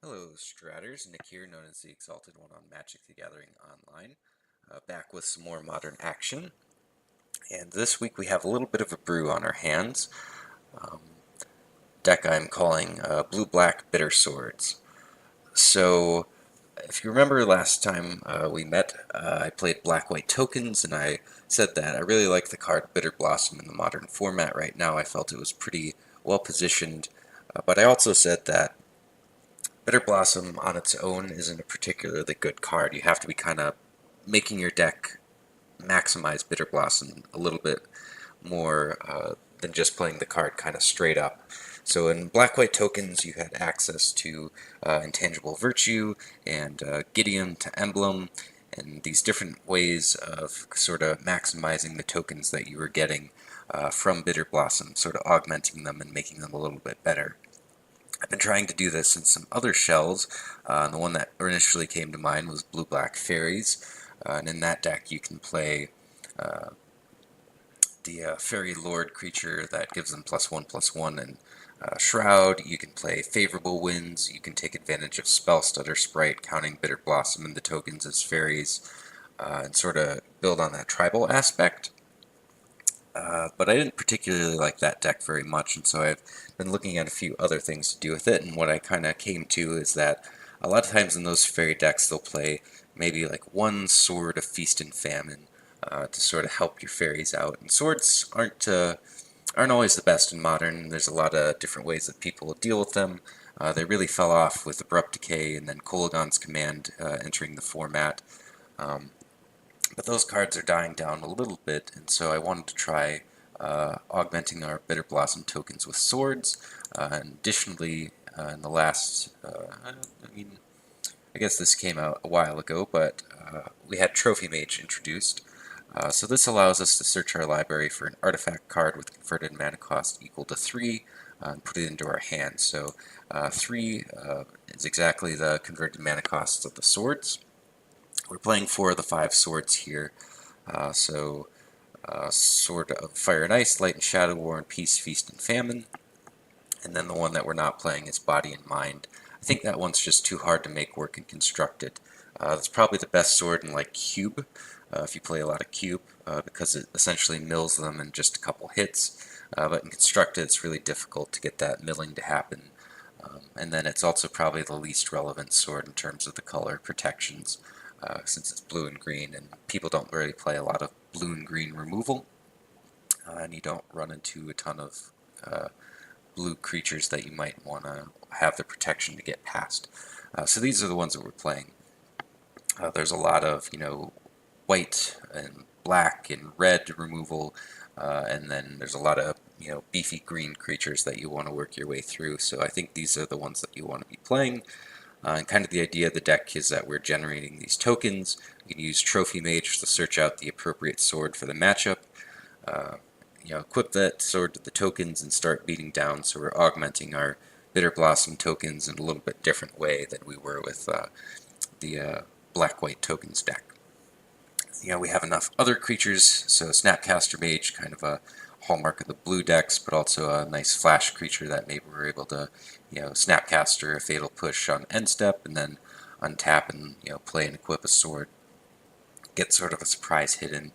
Hello, Stratters. Nick here, known as the Exalted One on Magic the Gathering Online. Back with some more modern action. And this week we have a little bit of a brew on our hands. Um, Deck I'm calling Blue-Black Bitter Swords. So, if you remember last time we met, I played Black-White Tokens, and I said that I really like the card Bitterblossom in the modern format right now. I felt it was pretty well positioned, but I also said that Bitterblossom on its own isn't a particularly good card. You have to be kind of making your deck maximize Bitterblossom a little bit more than just playing the card kind of straight up. So in Black-White Tokens, you had access to Intangible Virtue and Gideon to Emblem, and these different ways of sort of maximizing the tokens that you were getting from Bitterblossom, sort of augmenting them and making them a little bit better. I've been trying to do this in some other shells. The one that initially came to mind was Blue-Black Fairies, and in that deck you can play the Fairy Lord creature that gives them +1/+1 and Shroud. You can play Favorable Winds. You can take advantage of Spell Stutter Sprite, counting Bitterblossom and the tokens as fairies, and sort of build on that tribal aspect. But I didn't particularly like that deck very much, and so I've been looking at a few other things to do with it, and what I kind of came to is that a lot of times in those fairy decks they'll play maybe like one sword of Feast and Famine to sort of help your fairies out, and swords aren't always the best in Modern. There's a lot of different ways that people deal with them. They really fell off with Abrupt Decay and then Kolaghan's Command entering the format. Um, but those cards are dying down a little bit, and so I wanted to try augmenting our Bitterblossom tokens with swords. And additionally, in the last, I guess this came out a while ago, but we had Trophy Mage introduced. So this allows us to search our library for an artifact card with converted mana cost equal to 3 and put it into our hand. So 3 is exactly the converted mana costs of the swords. We're playing 4 of the 5 swords here. Sword of Fire and Ice, Light and Shadow, War and Peace, Feast and Famine. And then the one that we're not playing is Body and Mind. I think that one's just too hard to make work and construct it. That's probably the best sword in like Cube, if you play a lot of Cube, because it essentially mills them in just a couple hits. But in Constructed, it's really difficult to get that milling to happen. And then it's also probably the least relevant sword in terms of the color protections, since it's blue and green, and people don't really play a lot of blue and green removal, and you don't run into a ton of blue creatures that you might want to have the protection to get past. So these are the ones that we're playing. There's a lot of, white and black and red removal, and then there's a lot of, beefy green creatures that you want to work your way through. So I think these are the ones that you want to be playing. And kind of the idea of the deck is that we're generating these tokens. We can use Trophy Mage to search out the appropriate sword for the matchup. Equip that sword to the tokens and start beating down, so we're augmenting our Bitterblossom tokens in a little bit different way than we were with the Black-White tokens deck. We have enough other creatures, so Snapcaster Mage, kind of a hallmark of the blue decks, but also a nice flash creature that maybe we're able to, Snapcaster a Fatal Push on end step, and then untap and, play and equip a sword. Get sort of a surprise hidden.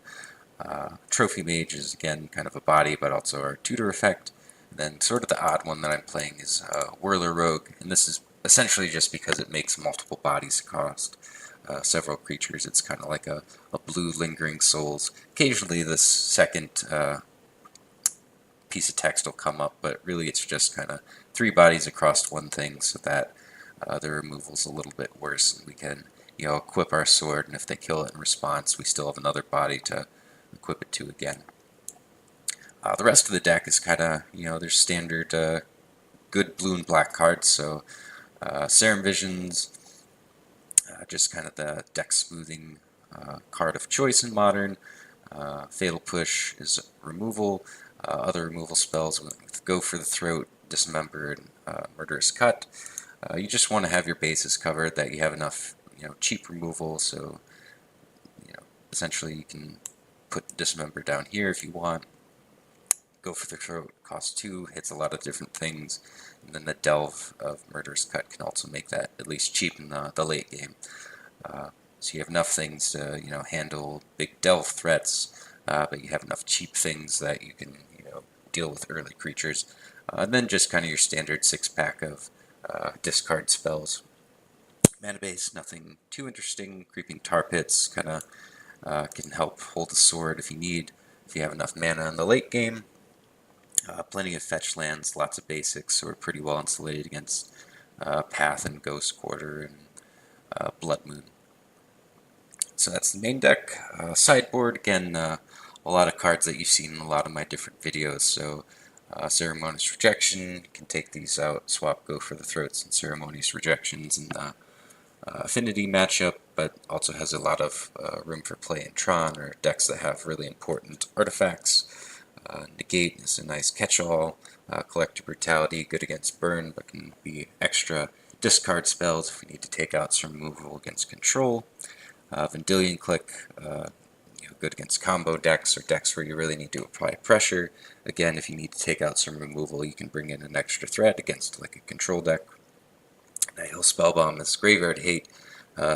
Trophy Mage is, again, kind of a body, but also our tutor effect. And then sort of the odd one that I'm playing is Whirler Rogue, and this is essentially just because it makes multiple bodies cost several creatures. It's kind of like a blue Lingering Souls. Occasionally this second piece of text will come up, but really it's just kind of 3 bodies across one thing, so that the removal's a little bit worse, and we can equip our sword, and if they kill it in response, we still have another body to equip it to again. The rest of the deck is kind of, there's standard good blue and black cards, so Serum Visions, just kind of the deck smoothing card of choice in Modern. Fatal Push is removal. Other removal spells with Go for the Throat, Dismember, and Murderous Cut. You just want to have your bases covered, that you have enough cheap removal, so essentially you can put Dismember down here if you want. Go for the Throat costs 2, hits a lot of different things, and then the Delve of Murderous Cut can also make that at least cheap in the late game. So you have enough things to, handle big Delve threats, but you have enough cheap things that you can, deal with early creatures. And then just kind of your standard 6-pack of discard spells. Mana base, nothing too interesting. Creeping Tar Pits kind of can help hold the sword if you need, if you have enough mana in the late game. Plenty of fetch lands, lots of basics, so we're pretty well insulated against Path and Ghost Quarter and Blood Moon. So that's the main deck. Sideboard, again, a lot of cards that you've seen in a lot of my different videos. So Ceremonious Rejection, you can take these out, swap Go for the Throats and Ceremonious Rejections in the affinity matchup, but also has a lot of room for play in Tron or decks that have really important artifacts. Negate is a nice catch-all. Collective Brutality, good against burn, but can be extra discard spells if we need to take out some removal against control. Vendilion Clique, good against combo decks or decks where you really need to apply pressure. Again, if you need to take out some removal, you can bring in an extra threat against like a control deck. Nihil Spellbomb is graveyard hate.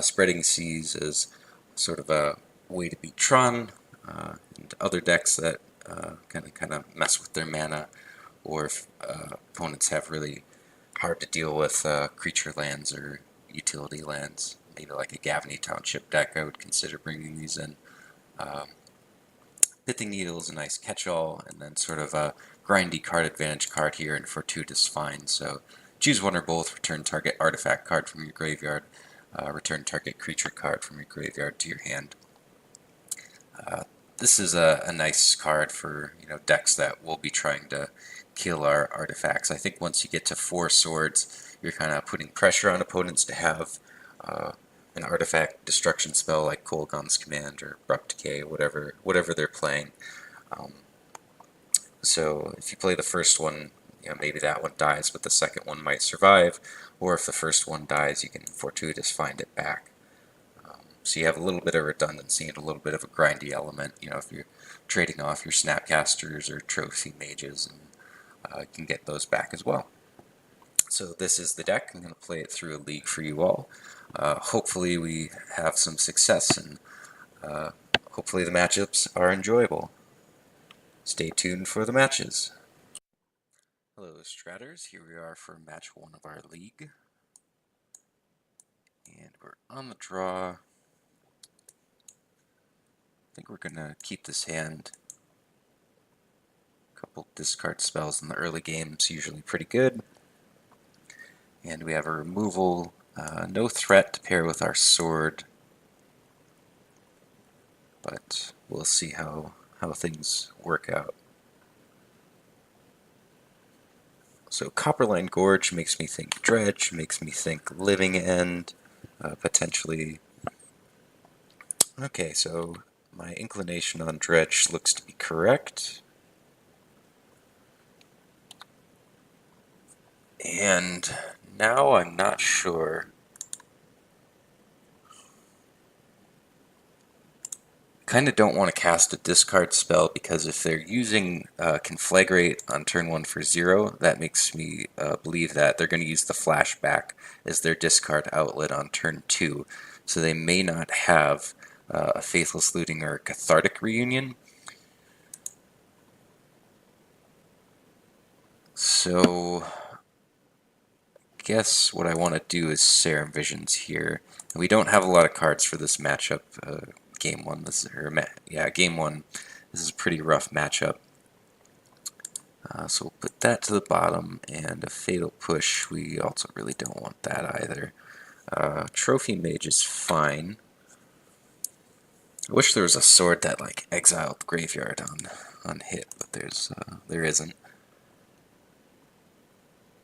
Spreading Seas is sort of a way to beat Tron and other decks that kind of mess with their mana, or if opponents have really hard to deal with creature lands or utility lands. Maybe like a Gavany Township deck, I would consider bringing these in. Pithing Needle is a nice catch-all, and then sort of a grindy card advantage card here, and Fortuitous Find. So choose one or both, return target artifact card from your graveyard, return target creature card from your graveyard to your hand. This is a nice card for decks that will be trying to kill our artifacts. I think once you get to 4 swords, you're kind of putting pressure on opponents to have an artifact destruction spell like Kolaghan's Command or Abrupt Decay, whatever they're playing. So if you play the first one, maybe that one dies, but the second one might survive, or if the first one dies, you can Fortuitous Find it back. So you have a little bit of redundancy and a little bit of a grindy element, if you're trading off your Snapcasters or Trophy Mages, and you can get those back as well. So this is the deck. I'm going to play it through a league for you all. Hopefully we have some success, and hopefully the matchups are enjoyable. Stay tuned for the matches. Hello Stratters, here we are for match 1 of our league. And we're on the draw. I think we're going to keep this hand. A couple discard spells in the early game is usually pretty good. And we have a removal, no threat to pair with our sword. But we'll see how things work out. So Copperline Gorge makes me think Dredge, makes me think Living End, potentially. Okay, so my inclination on Dredge looks to be correct. And now I'm not sure. Kind of don't want to cast a discard spell, because if they're using Conflagrate on turn 1 for 0, that makes me believe that they're going to use the Flashback as their discard outlet on turn 2. So they may not have a Faithless Looting or a Cathartic Reunion. So I guess what I want to do is Serum Visions here. And we don't have a lot of cards for this matchup. Game 1, game 1. This is a pretty rough matchup. So we'll put that to the bottom, and a Fatal Push, we also really don't want that either. Trophy Mage is fine. I wish there was a sword that like exiled the graveyard on hit, but there isn't.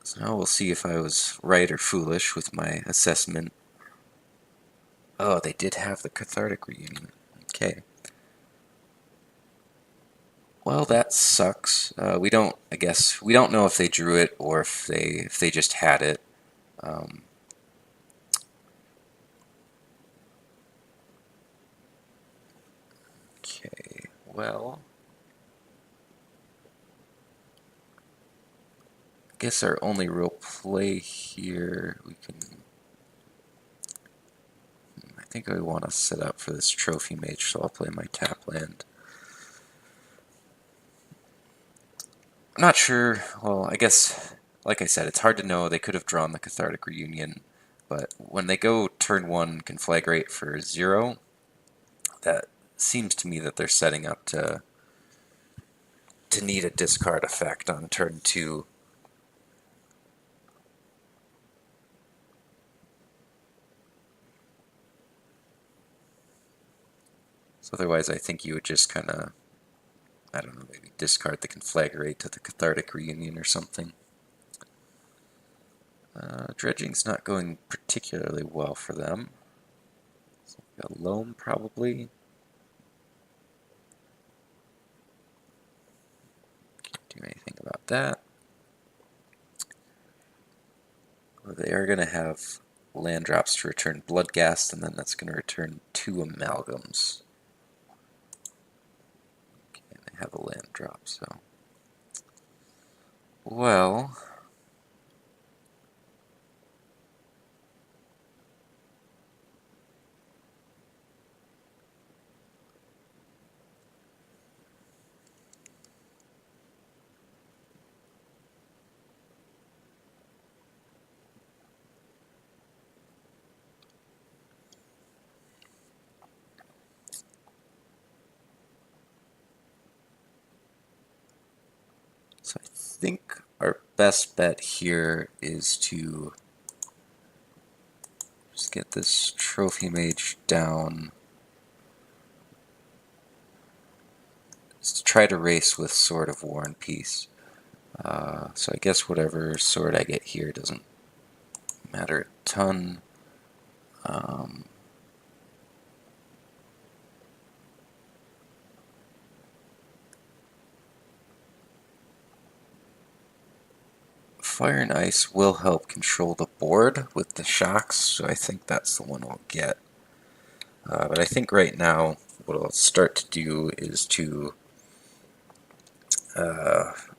So now we'll see if I was right or foolish with my assessment. Oh, they did have the Cathartic Reunion. Okay. Well, that sucks. We don't know if they drew it or if they just had it. Okay. Well, guess our only real play here, we can... I think I want to set up for this Trophy Mage, so I'll play my tap land. I'm not sure, well, I guess, like I said, it's hard to know. They could have drawn the Cathartic Reunion, but when they go turn 1 Conflagrate for 0, that seems to me that they're setting up to need a discard effect on turn 2. So otherwise I think you would just kind of, I don't know, maybe discard the Conflagrate to the Cathartic Reunion or something. Dredging's not going particularly well for them. So we've got Loam probably. Can't do anything about that. They are going to have land drops to return Bloodghast, and then that's going to return 2 Amalgams. Okay, they have a land drop, so... Well... So I think our best bet here is to just get this Trophy Mage down. Just to try to race with Sword of War and Peace. So I guess whatever sword I get here doesn't matter a ton. Fire and Ice will help control the board with the shocks, so I think that's the one I'll get. But I think right now what I'll start to do is to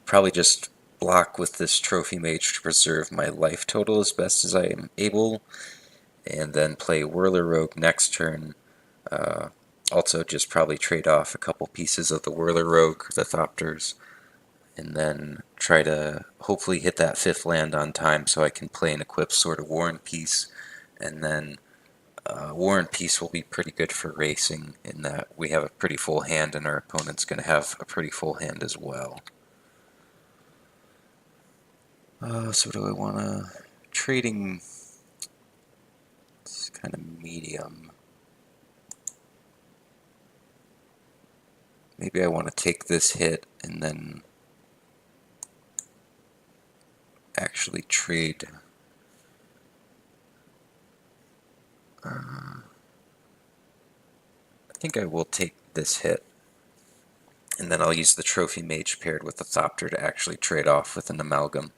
probably just block with this Trophy Mage to preserve my life total as best as I am able, and then play Whirler Rogue next turn. Also just probably trade off a couple pieces of the Whirler Rogue, the Thopters, and then try to hopefully hit that 5th land on time so I can play and equip Sword of War and Peace, and then War and Peace will be pretty good for racing in that we have a pretty full hand and our opponent's going to have a pretty full hand as well. So do I want to... Trading... It's kind of medium. Maybe I want to take this hit and then actually trade. I think I will take this hit, and then I'll use the Trophy Mage paired with the Thopter to actually trade off with an Amalgam.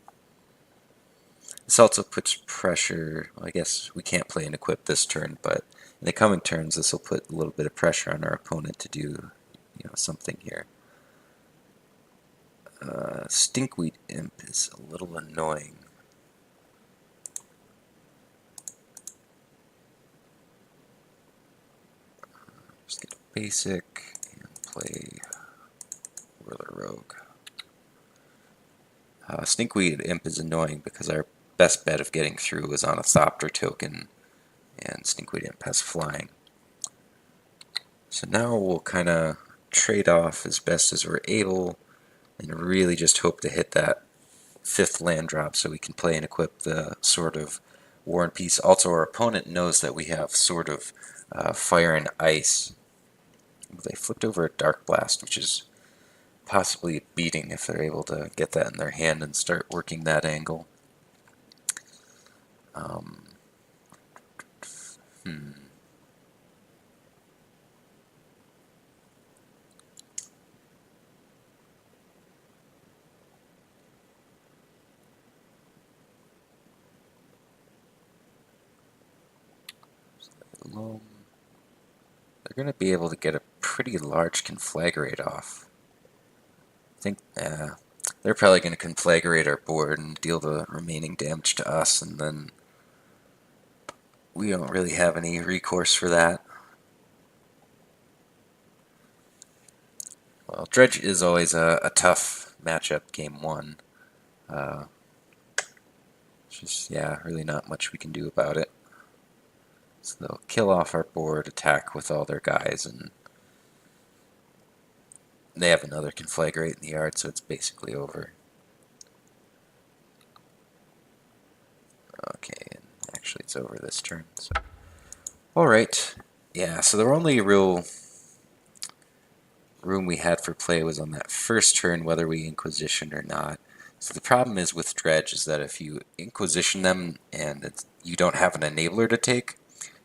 This also puts pressure. Well, I guess we can't play and equip this turn, but in the coming turns this will put a little bit of pressure on our opponent to do, something here. Stinkweed Imp is a little annoying. Just get a basic and play Whirler Rogue. Stinkweed Imp is annoying because our best bet of getting through is on a Thopter token, and Stinkweed Imp has flying. So now we'll kind of trade off as best as we're able and really just hope to hit that 5th land drop so we can play and equip the Sword of War and Peace. Also, our opponent knows that we have Sword of Fire and Ice. They flipped over a Dark Blast, which is possibly beating if they're able to get that in their hand and start working that angle. They're going to be able to get a pretty large Conflagrate off. I think, they're probably going to conflagrate our board and deal the remaining damage to us, and then we don't really have any recourse for that. Well, Dredge is always a tough matchup game one. Just, yeah, really not much we can do about it. So they'll kill off our board, attack with all their guys, and they have another conflagrate in the yard, so it's basically over. Okay, and actually it's over this turn. So. Alright, yeah, so the only real room we had for play was on that first turn, whether we Inquisition or not. So the problem is with Dredge is that if you Inquisition them and you don't have an enabler to take,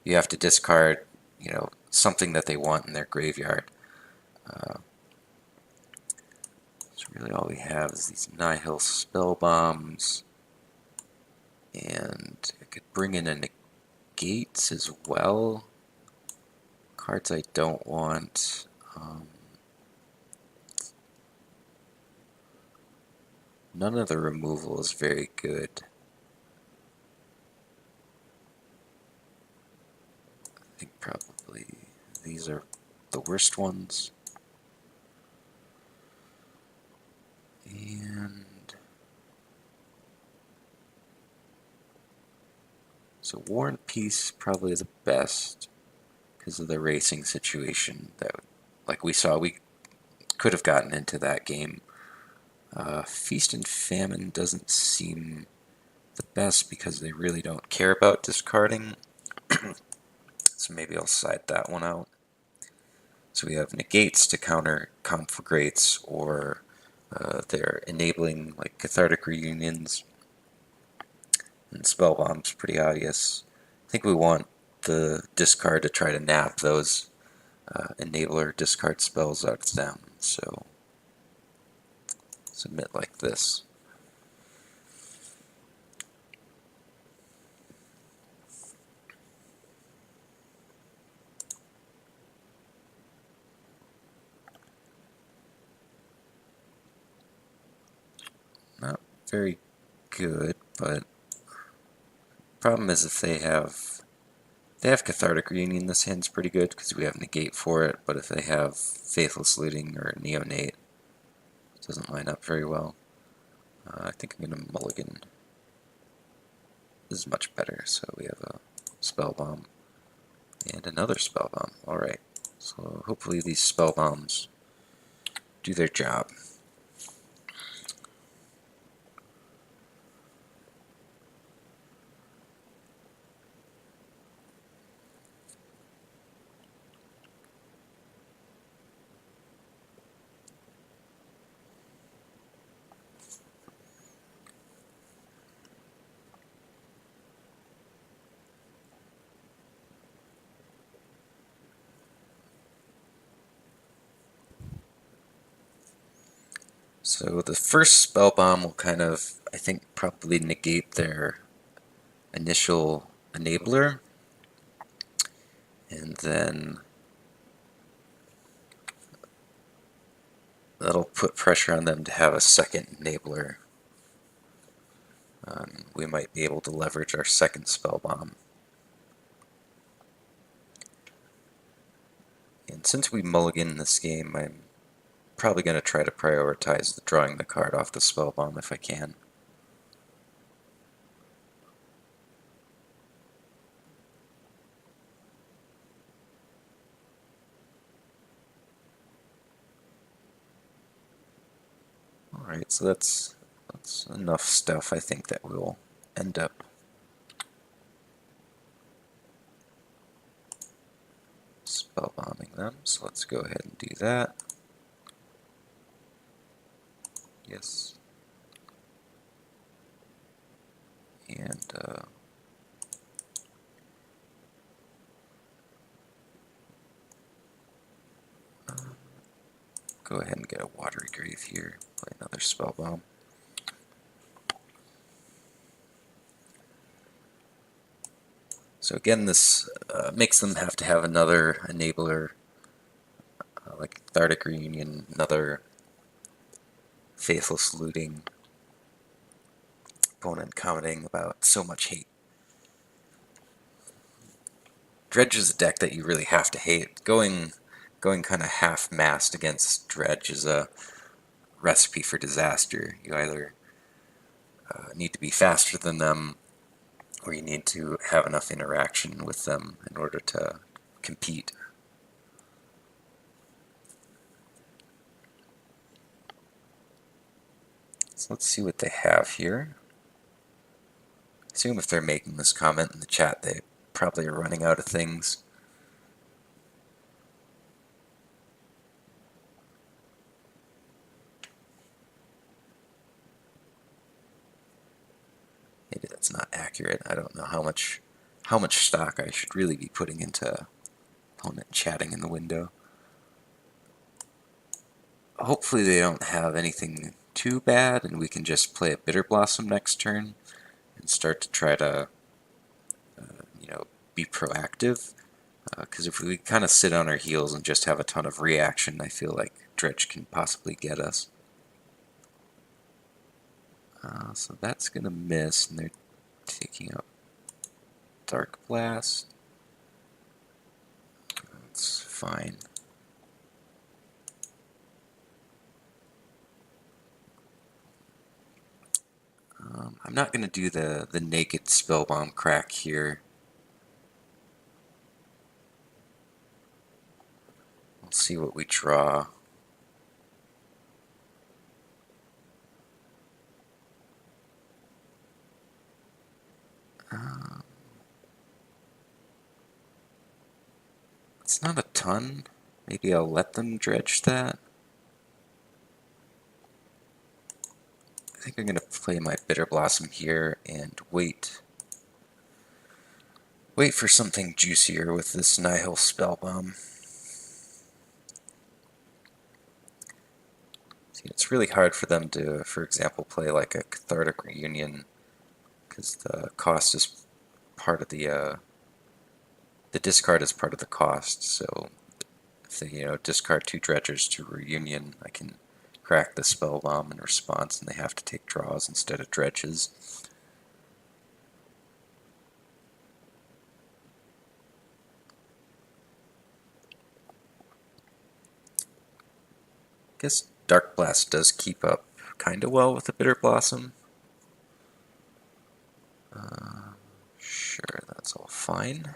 you have to discard, you know, something that they want in their graveyard. So really all we have is these Nihil Spellbombs, and I could bring in a Negate as well. Cards I don't want. None of the removal is very good. I think probably these are the worst ones. And so War and Peace probably is the best because of the racing situation that, like we saw, we could have gotten into that game. Feast and Famine doesn't seem the best because they really don't care about discarding. So maybe I'll side that one out. So we have Negates to counter Conflagrates, or they're enabling like Cathartic Reunions, and Spellbomb's pretty obvious. I think we want the discard to try to nab those enabler discard spells out of them. So submit like this. Not very good, but problem is if they have Cathartic Reunion, this hand's pretty good because we have Negate for it, but if they have Faithless Looting or Neonate, it doesn't line up very well. I think I'm going to mulligan. This is much better, so we have a Spellbomb and another Spellbomb. Alright, so hopefully these Spellbombs do their job. So the first Spellbomb will kind of, I think, probably negate their initial enabler, and then that'll put pressure on them to have a second enabler. We might be able to leverage our second Spellbomb. And since we mulligan this game, I'm probably going to try to prioritize drawing the card off the Spellbomb if I can. Alright, so that's enough stuff, I think, that we'll end up spellbombing them. So let's go ahead and do that. Yes. And go ahead and get a Watery Grave here. Play another Spellbomb. So again, this makes them have to have another enabler, like Cathartic Reunion, another Faithless Looting, opponent commenting about so much hate. Dredge is a deck that you really have to hate. Going kind of half-mast against Dredge is a recipe for disaster. You either need to be faster than them, or you need to have enough interaction with them in order to compete. So let's see what they have here. I assume if they're making this comment in the chat, they probably are running out of things. Maybe that's not accurate. I don't know how much stock I should really be putting into opponent chatting in the window. Hopefully they don't have anything too bad and we can just play a Bitterblossom next turn and start to try to be proactive. Because if we kind of sit on our heels and just have a ton of reaction, I feel like Dredge can possibly get us. So that's going to miss, and they're taking up Dark Blast. That's fine. I'm not going to do the Naked Spellbomb crack here. We'll see what we draw. It's not a ton. Maybe I'll let them dredge that. I think I'm going to play my Bitterblossom here and wait for something juicier with this Nihil Spellbomb. See, it's really hard for them to, for example, play like a Cathartic Reunion because the cost is part of the discard is part of the cost. So if they discard 2 dredgers to Reunion, I can crack the Spellbomb in response, and they have to take draws instead of dredges. I guess Dark Blast does keep up kind of well with the Bitterblossom. Sure, that's all fine.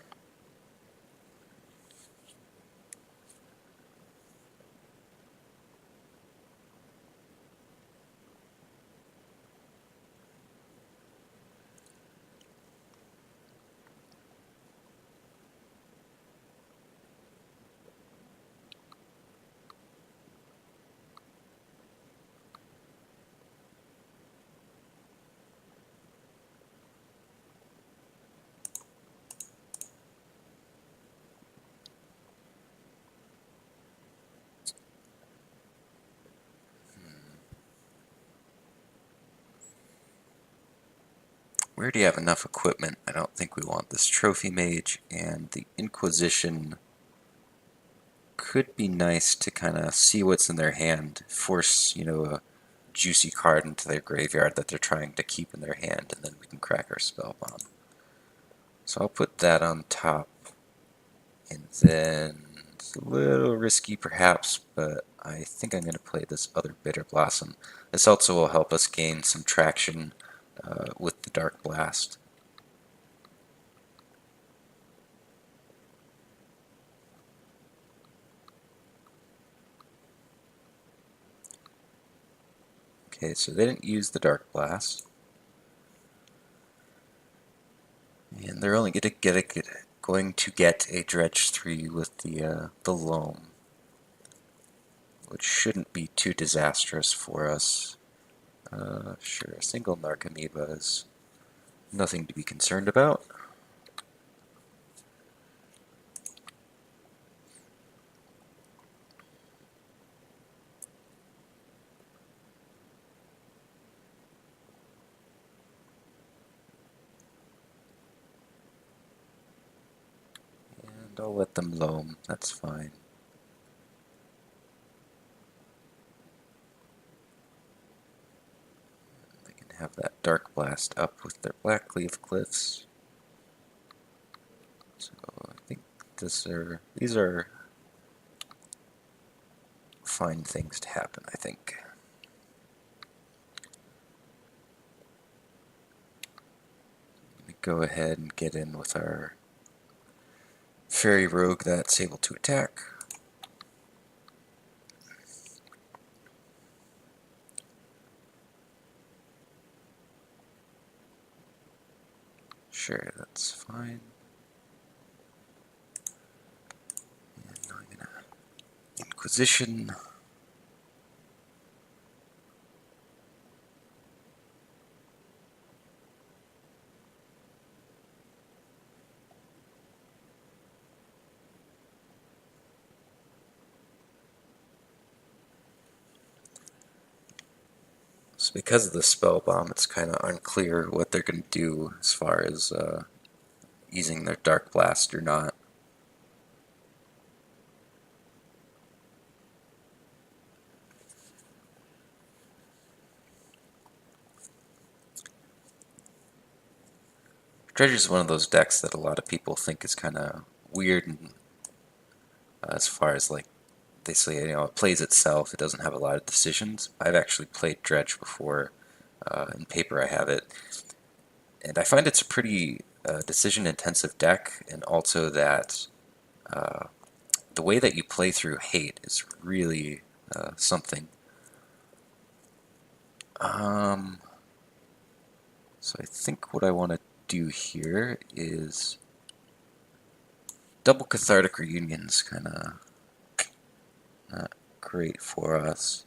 We already have enough equipment. I don't think we want this Trophy Mage, and the Inquisition could be nice to kind of see what's in their hand, force, a juicy card into their graveyard that they're trying to keep in their hand, and then we can crack our Spellbomb. So I'll put that on top, and then it's a little risky perhaps, but I think I'm going to play this other Bitterblossom. This also will help us gain some traction with the Dark Blast. Okay, so they didn't use the Dark Blast. And they're only going to get a Dredge 3 with the Loam, which shouldn't be too disastrous for us. Sure, a single Narcomoeba is nothing to be concerned about. And I'll let them Loam, that's fine. have that Dark Blast up with their Black Cleave Cliffs. So I think these are fine things to happen, I think. Let me go ahead and get in with our Fairy Rogue that's able to attack. Sure, that's fine. And now I'm gonna Inquisition. So because of the Spellbomb, it's kind of unclear what they're going to do as far as using their Dark Blast or not. Dredge is one of those decks that a lot of people think is kind of weird, and as far as like they say, it plays itself. It doesn't have a lot of decisions. I've actually played Dredge before. In paper, I have it, and I find it's a pretty decision-intensive deck, and also that the way that you play through hate is really something. So I think what I want to do here is double Cathartic Reunion's kind of not great for us.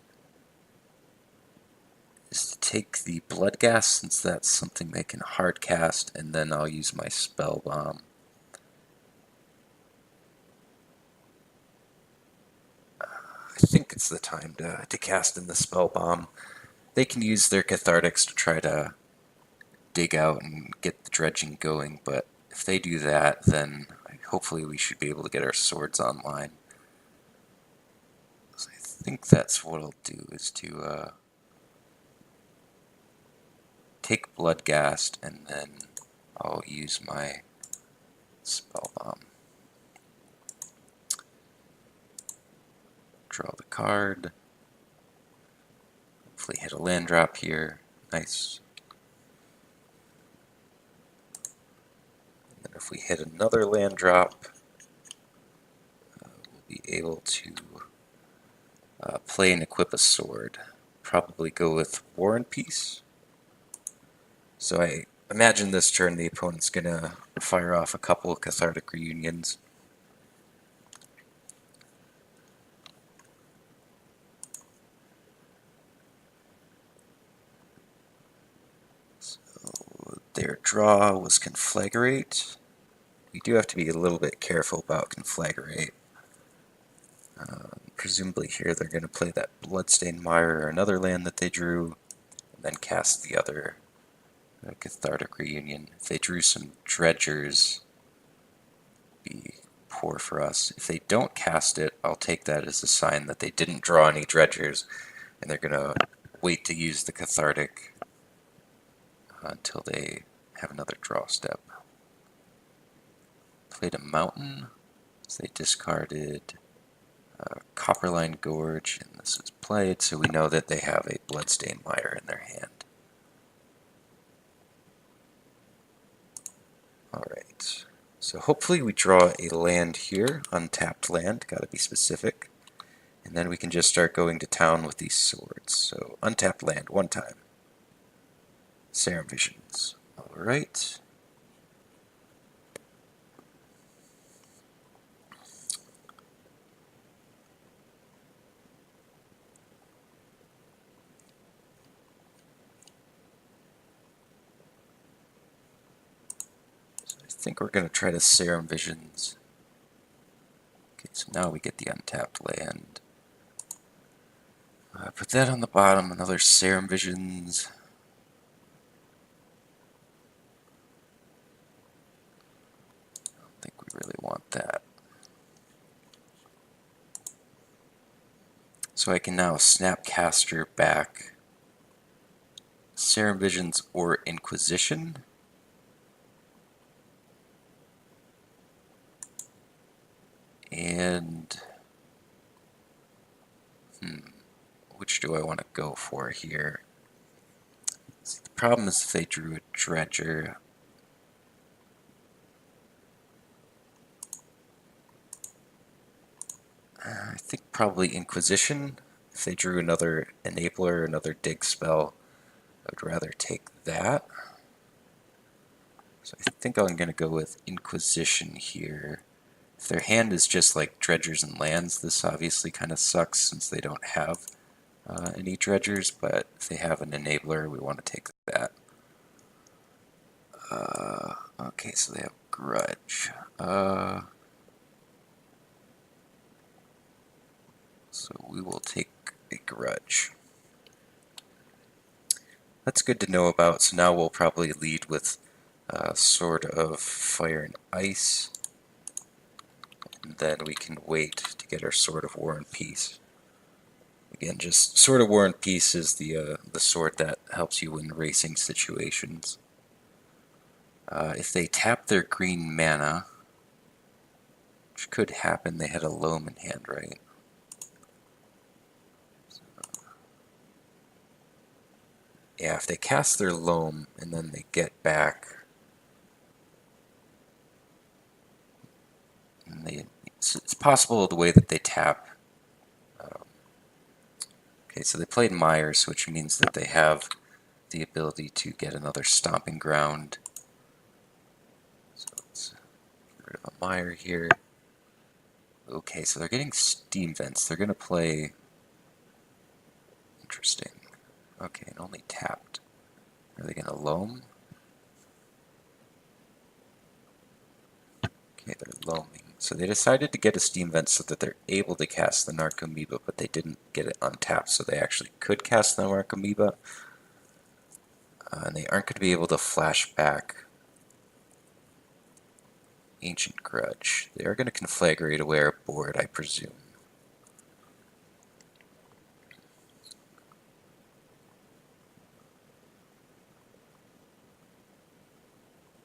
Is to take the Bloodghast, since that's something they can hard cast, and then I'll use my Spellbomb. I think it's the time to cast in the Spellbomb. They can use their Cathartics to try to dig out and get the dredging going, but if they do that, then hopefully we should be able to get our swords online. So I think that's what I'll do, is to take Bloodghast, and then I'll use my Spellbomb. Draw the card. Hopefully hit a land drop here. Nice. And then if we hit another land drop, we'll be able to play and equip a sword. Probably go with War and Peace. So I imagine this turn the opponent's going to fire off a couple of Cathartic Reunions. So their draw was Conflagrate. We do have to be a little bit careful about Conflagrate. Presumably here they're going to play that Bloodstained Mire or another land that they drew, and then cast the other Cathartic Reunion. If they drew some Dredgers, be poor for us. If they don't cast it, I'll take that as a sign that they didn't draw any Dredgers, and they're going to wait to use the Cathartic until they have another draw step. Played a Mountain, so they discarded Copperline Gorge, and this is played, so we know that they have a Bloodstained Mire in their hand. Alright, so hopefully we draw a land here, untapped land, gotta be specific, and then we can just start going to town with these swords. So untapped land, one time. Serum Visions. Alright. I think we're going to try to Serum Visions. Okay, so now we get the untapped land. Put that on the bottom, another Serum Visions. I don't think we really want that. So I can now Snapcaster back Serum Visions or Inquisition. And which do I want to go for here? So the problem is if they drew a Dredger, I think probably Inquisition. If they drew another Enabler, another Dig spell, I would rather take that. So I think I'm going to go with Inquisition here. If their hand is just like Dredgers and lands, this obviously kind of sucks since they don't have any Dredgers, but if they have an Enabler, we want to take that. Okay, so they have Grudge. So we will take a Grudge. That's good to know about, so now we'll probably lead with Sword of Fire and Ice, and then we can wait to get our Sword of War and Peace. Again, just Sword of War and Peace is the sword that helps you win racing situations. If they tap their green mana, which could happen, they had a Loam in hand, right? Yeah, if they cast their Loam and then they get back, and it's possible the way that they tap. Okay, so they played Myers, which means that they have the ability to get another Stomping Ground. So let's get rid of a Mire here. Okay, so they're getting Steam Vents. They're going to play... Interesting. Okay, and only tapped. Are they going to Loam? Okay, they're Loaming. So they decided to get a Steam Vent so that they're able to cast the Narcomoeba, but they didn't get it untapped, so they actually could cast the Narcomoeba. And they aren't going to be able to flash back Ancient Grudge. They are going to Conflagrate away our board, I presume.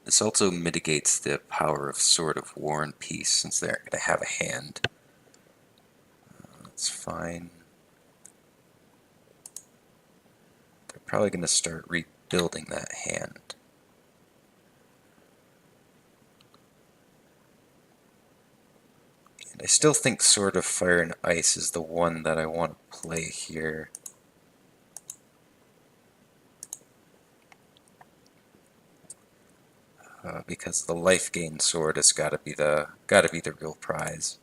This also mitigates the power of Sword of War and Peace, since they're going to have a hand. That's fine. They're probably going to start rebuilding that hand. And I still think Sword of Fire and Ice is the one that I want to play here. Because the life gain sword has got to be the real prize.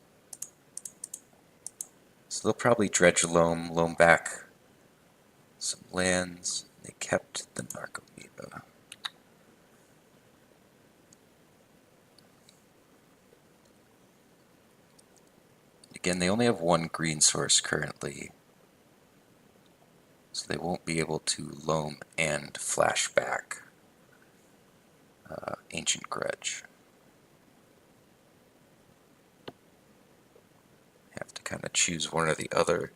So they'll probably Dredge Loam back some lands. They kept the Narcomoeba. Again, they only have one green source currently, so they won't be able to Loam and flash back Ancient Grudge. Have to kind of choose one or the other.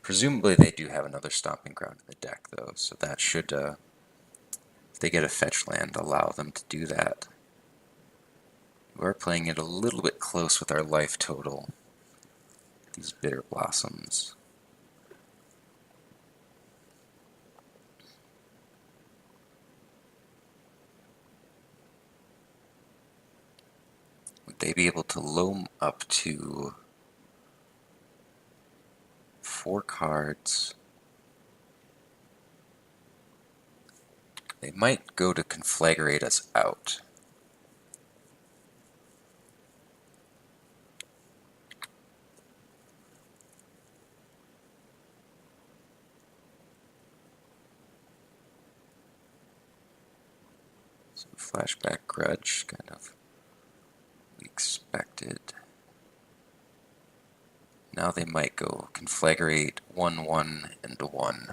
Presumably they do have another Stomping Ground in the deck, though, so that should, if they get a fetch land, allow them to do that. We're playing it a little bit close with our life total. These Bitterblossoms. Would they be able to Loam up to 4 cards? They might go to Conflagrate us out. So Flashback Grudge, kind of we expected. Now they might go Conflagrate 1/1 and 1.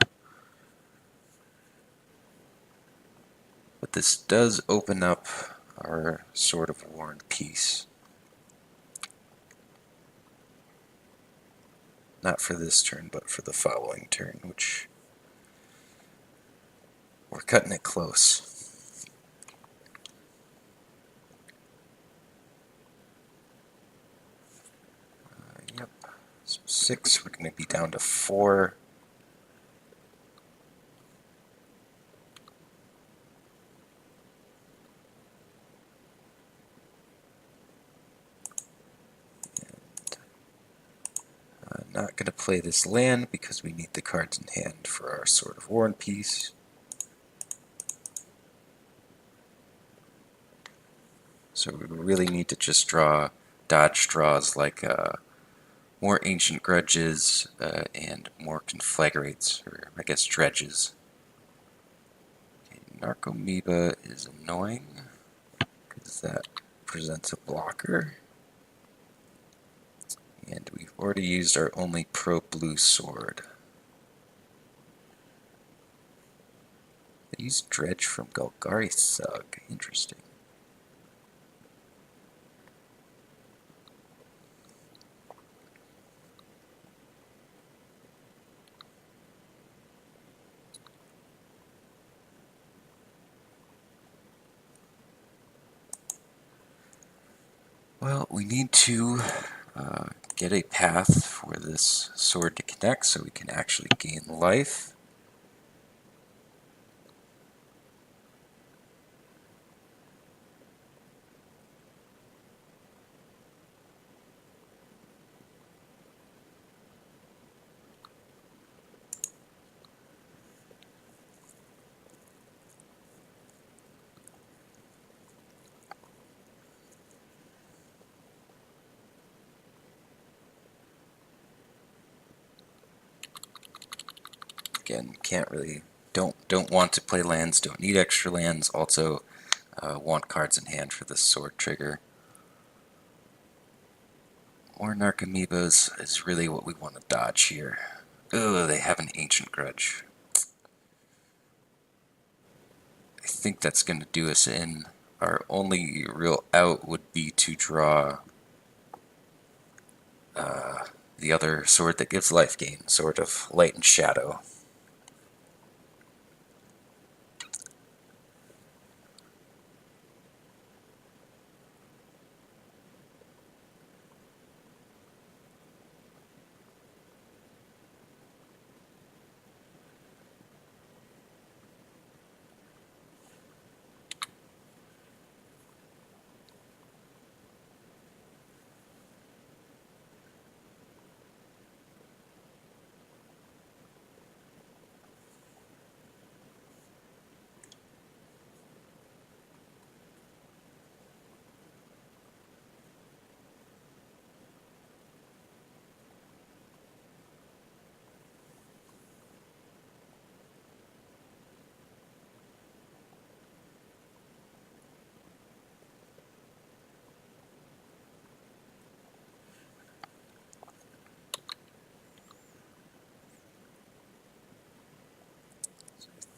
But this does open up our Sword of War and Peace. Not for this turn, but for the following turn, which We're cutting it close. Yep. So 6, we're going to be down to 4. Not going to play this land because we need the cards in hand for our Sword of War and Peace. So we really need to just dodge draws like more Ancient Grudges and more Conflagrates, or I guess Dredges. Okay, Narcomoeba is annoying because that presents a blocker. And we've already used our only pro-blue sword. They used Dredge from Golgari Thug. Interesting. Well, we need to get a path for this sword to connect so we can actually gain life. Again, don't want to play lands, don't need extra lands, also want cards in hand for this sword trigger. More Narcomoebas is really what we want to dodge here. Ugh, they have an Ancient Grudge. I think that's going to do us in. Our only real out would be to draw the other sword that gives life gain, Sword of Light and Shadow.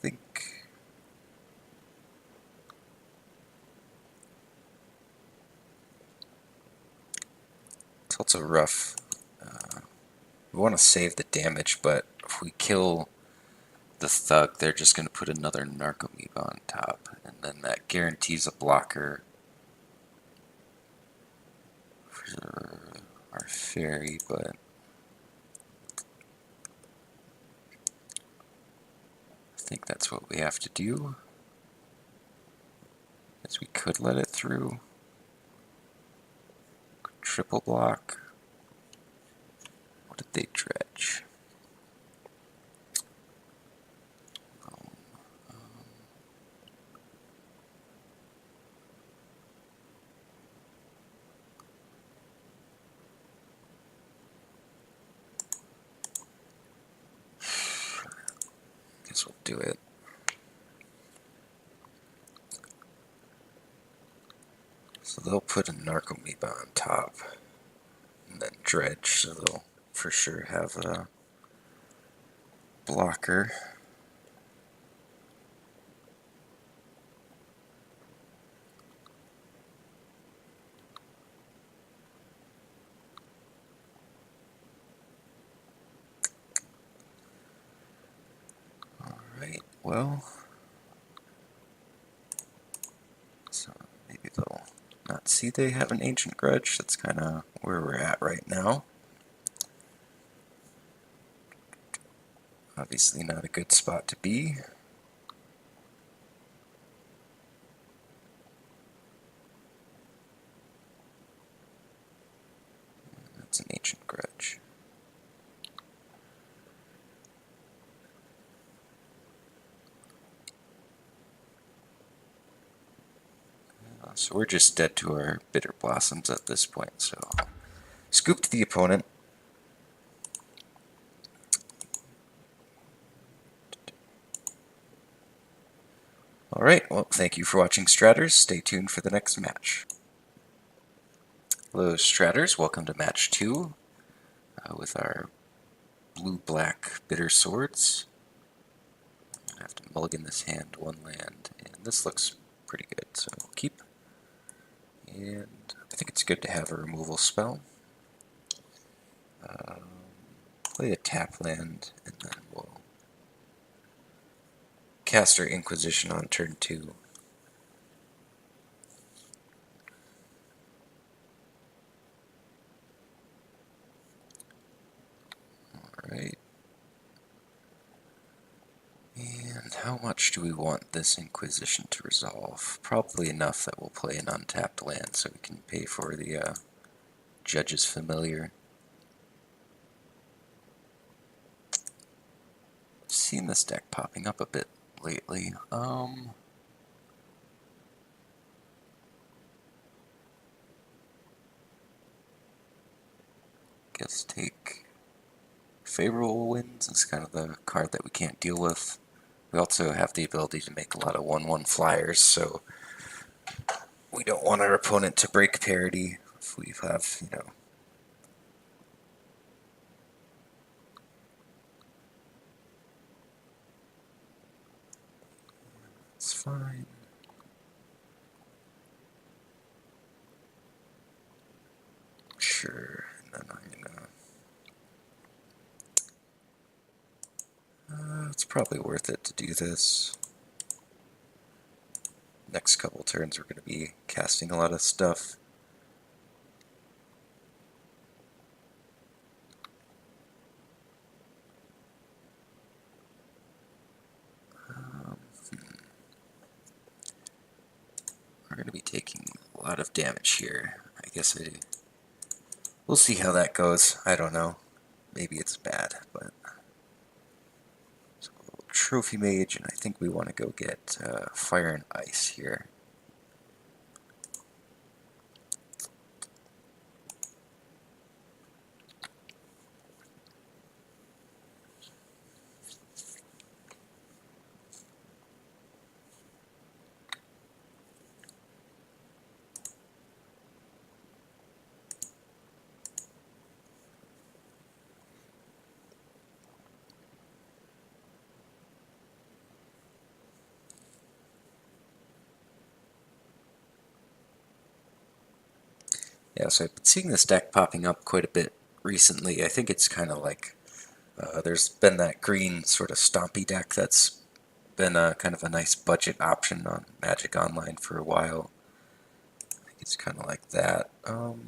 I think it's also rough. We want to save the damage, but if we kill the Thug, they're just going to put another Narcomoeba on top, and then that guarantees a blocker for our fairy, but I think that's what we have to do, as we could let it through. Triple block. What did they dredge? Guess we'll do it. So they'll put a Narcomoeba on top, and then Dredge, so they'll for sure have a blocker. Alright, well, see they have an Ancient Grudge. That's kind of where we're at right now. Obviously not a good spot to be. That's an Ancient Grudge. So we're just dead to our Bitterblossoms at this point, so scooped the opponent. Alright, well, thank you for watching Stratters. Stay tuned for the next match. Hello, Stratters. Welcome to match 2 with our blue-black Bitter Swords. I have to mulligan this hand, 1 land, and this looks pretty good, so keep. And I think it's good to have a removal spell. Play a tap land, and then we'll cast our Inquisition on turn 2. Alright. And how much do we want this Inquisition to resolve? Probably enough that we'll play an untapped land so we can pay for the Judge's Familiar. I've seen this deck popping up a bit lately. Guess take Favorable Winds is kind of the card that we can't deal with. We also have the ability to make a lot of 1/1 flyers, so we don't want our opponent to break parity if we have, you know. It's fine. Sure, and then I'm gonna... it's probably worth it to do this. Next couple turns we're going to be casting a lot of stuff. We're going to be taking a lot of damage here. I guess we'll see how that goes. I don't know. Maybe it's bad, but... So, Trophy Mage, and I think we want to go get Fire and Ice here. Yeah, so I've been seeing this deck popping up quite a bit recently. I think it's kind of like, there's been that green sort of stompy deck that's been kind of a nice budget option on Magic Online for a while. I think it's kind of like that. Well,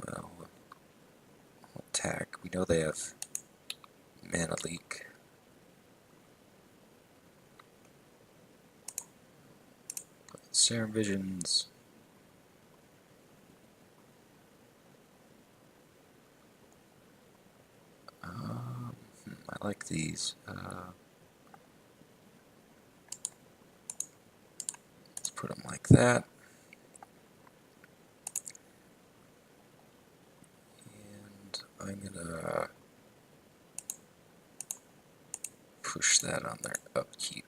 we'll attack. We know they have Mana Leak. Serum Visions. I like these. Let's put them like that. And I'm gonna push that on their upkeep.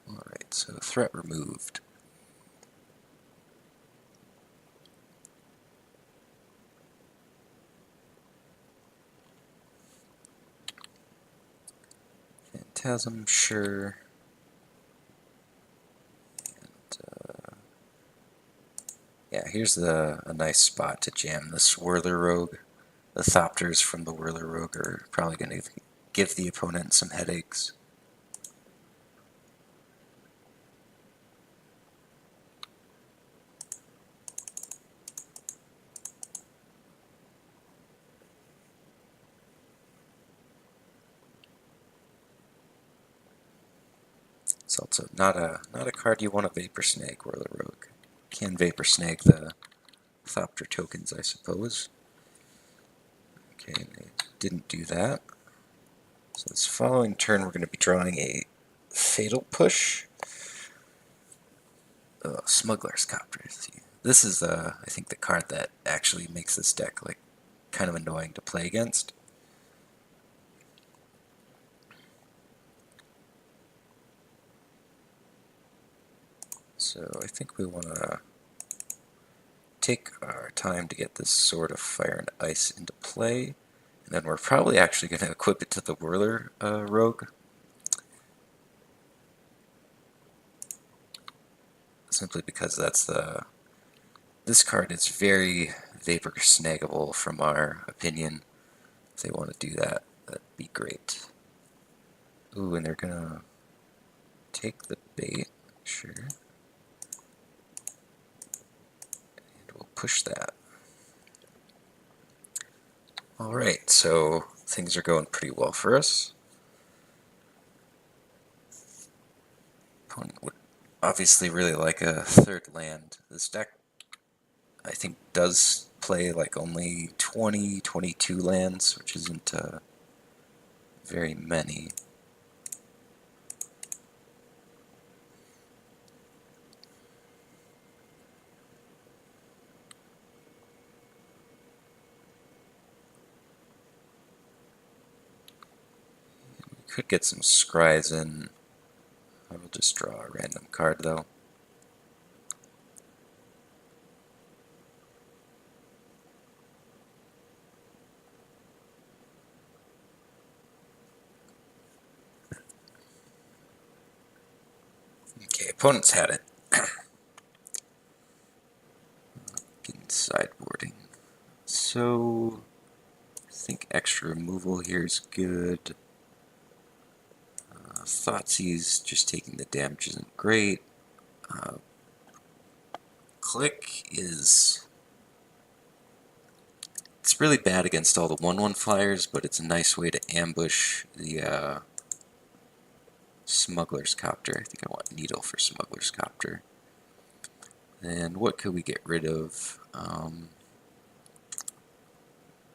Alright, so threat removed. Phantasm, sure. And, yeah, here's a nice spot to jam this Whirler Rogue. The Thopters from the Whirler Rogue are probably going to give the opponent some headaches. It's also not a card you want to Vapor Snag, Whirler Rogue. Can Vapor Snag the Thopter tokens, I suppose. Okay, they didn't do that. So this following turn we're going to be drawing a Fatal Push. Smuggler's Copter. This is, I think, the card that actually makes this deck like kind of annoying to play against. So I think we want to take our time to get this Sword of Fire and Ice into play, and then we're probably actually going to equip it to the Whirler Rogue. Simply because that's this card is very Vapor Snaggable from our opinion. If they want to do that, that'd be great. Ooh, and they're gonna take the bait, sure. And we'll push that. Alright, so things are going pretty well for us. Opponent would obviously really like a third land. This deck, I think, does play like only 20, 22 lands, which isn't very many. We could get some scries in. I will just draw a random card though. Okay, opponents had it. Getting sideboarding. So I think extra removal here is good. Thoughtseize, just taking the damage isn't great. Clique is... It's really bad against all the 1/1 flyers, but it's a nice way to ambush the Smuggler's Copter. I think I want Needle for Smuggler's Copter. And what could we get rid of?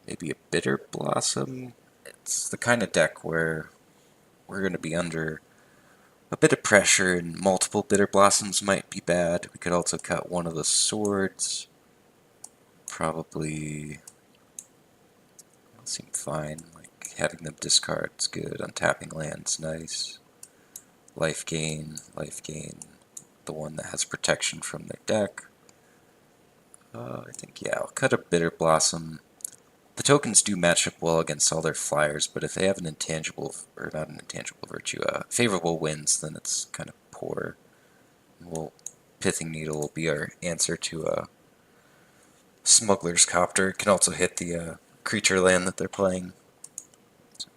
Maybe a Bitterblossom? It's the kind of deck where we're going to be under a bit of pressure, and multiple Bitterblossoms might be bad. We could also cut one of the swords. Probably seem fine. Like having them discard is good. Untapping land's nice. Life gain. The one that has protection from their deck. I think, yeah, I'll cut a Bitterblossom. The tokens do match up well against all their flyers, but if they have an intangible, or not an intangible virtue, favorable winds, then it's kind of poor. Pithing Needle will be our answer to a Smuggler's Copter. It can also hit the creature land that they're playing. So.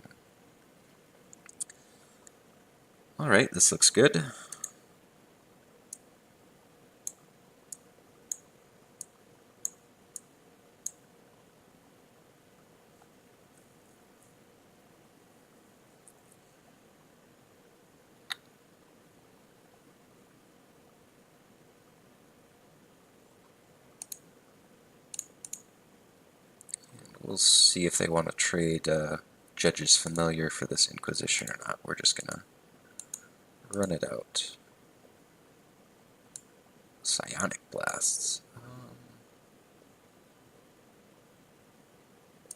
Alright, this looks good. We'll see if they want to trade Judge's Familiar for this Inquisition or not. We're just gonna run it out. Psionic Blasts.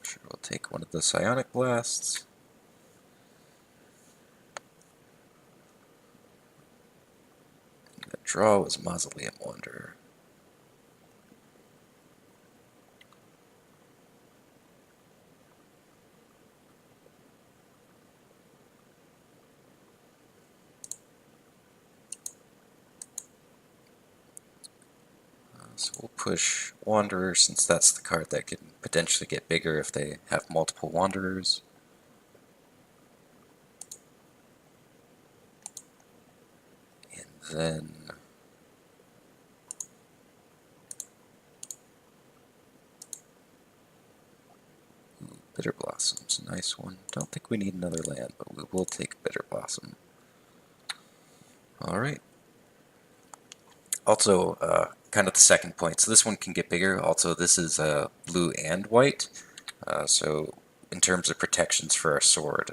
Sure, we'll take one of the Psionic Blasts. The draw was Mausoleum Wanderer. So we'll push Wanderer, since that's the card that can potentially get bigger if they have multiple Wanderers. then Bitterblossom's a nice one. Don't think we need another land, but we will take Bitterblossom. Alright. Also, kind of the second point, so this one can get bigger. Also, this is blue and white, so in terms of protections for our sword,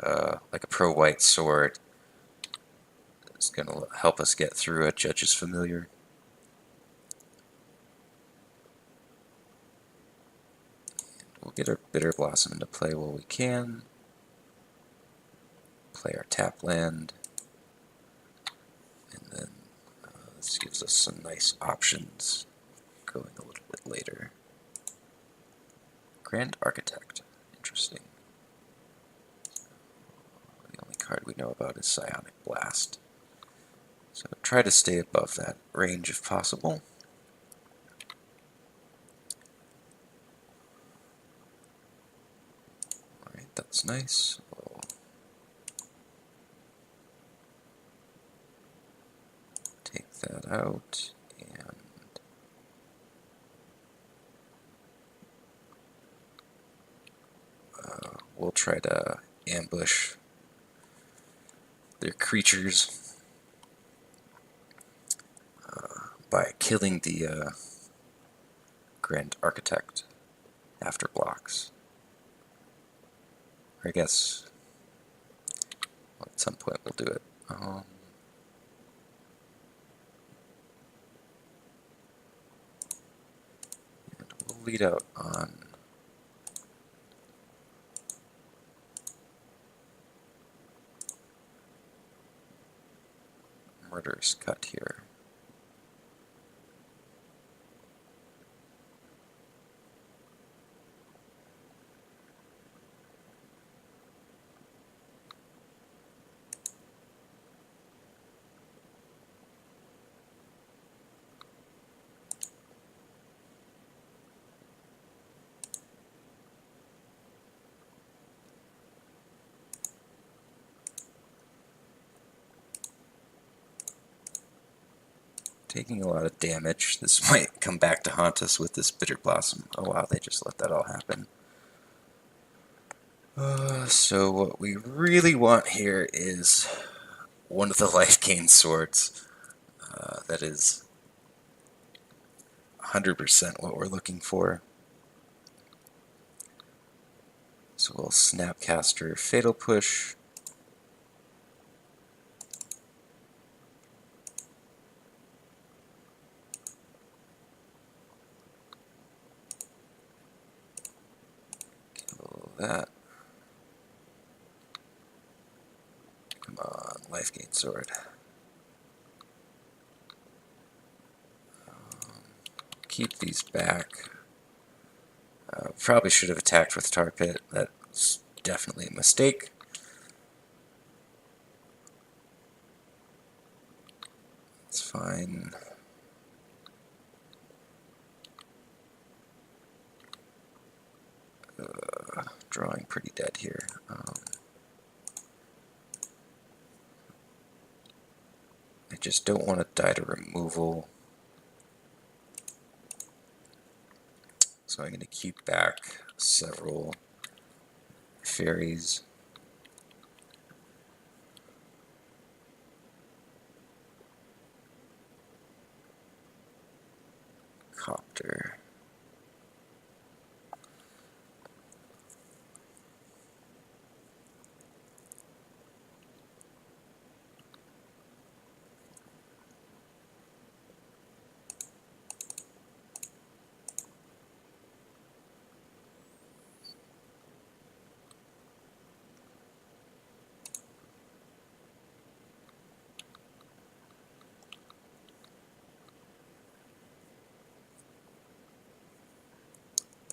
like a pro-white sword is going to help us get through a Judge's Familiar. We'll get our Bitterblossom into play while we can. Play our tap land. And then this gives us some nice options going a little bit later. Grand Architect. Interesting. The only card we know about is Psionic Blast. So try to stay above that range if possible. Alright, that's nice. We'll take that out, and we'll try to ambush their creatures by killing the Grand Architect after blocks. Or I guess at some point we'll do it. And we'll lead out on Murderous Cut here. Taking a lot of damage. This might come back to haunt us with this Bitterblossom. Oh wow, they just let that all happen. So what we really want here is one of the life gain swords. That is 100% what we're looking for. So we'll Snapcaster Fatal Push. Kill that. Come on, life gain sword. Keep these back. Probably should have attacked with Tar Pit. That's definitely a mistake. It's fine. Drawing pretty dead here. I just don't want to die to removal. So I'm going to keep back several fairies. Copter.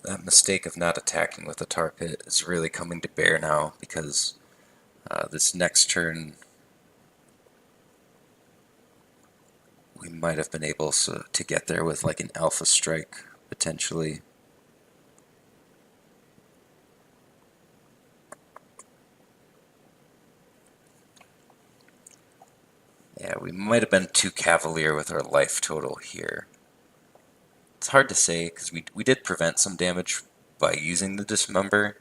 That mistake of not attacking with the Tar Pit is really coming to bear now, because this next turn we might have been able to get there with like an Alpha Strike, potentially. Yeah, we might have been too cavalier with our life total here. It's hard to say, because we did prevent some damage by using the Dismember.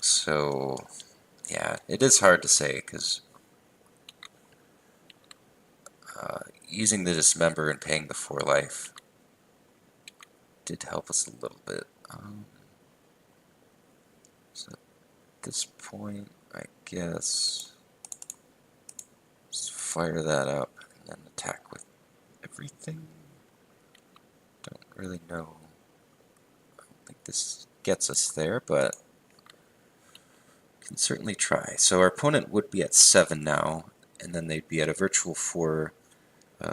So, yeah, it is hard to say, because using the Dismember and paying the 4 life did help us a little bit. So at this point, I guess, just fire that up and then attack with everything. Don't really know. I don't think this gets us there, but can certainly try. So our opponent would be at 7 now, and then they'd be at a virtual 4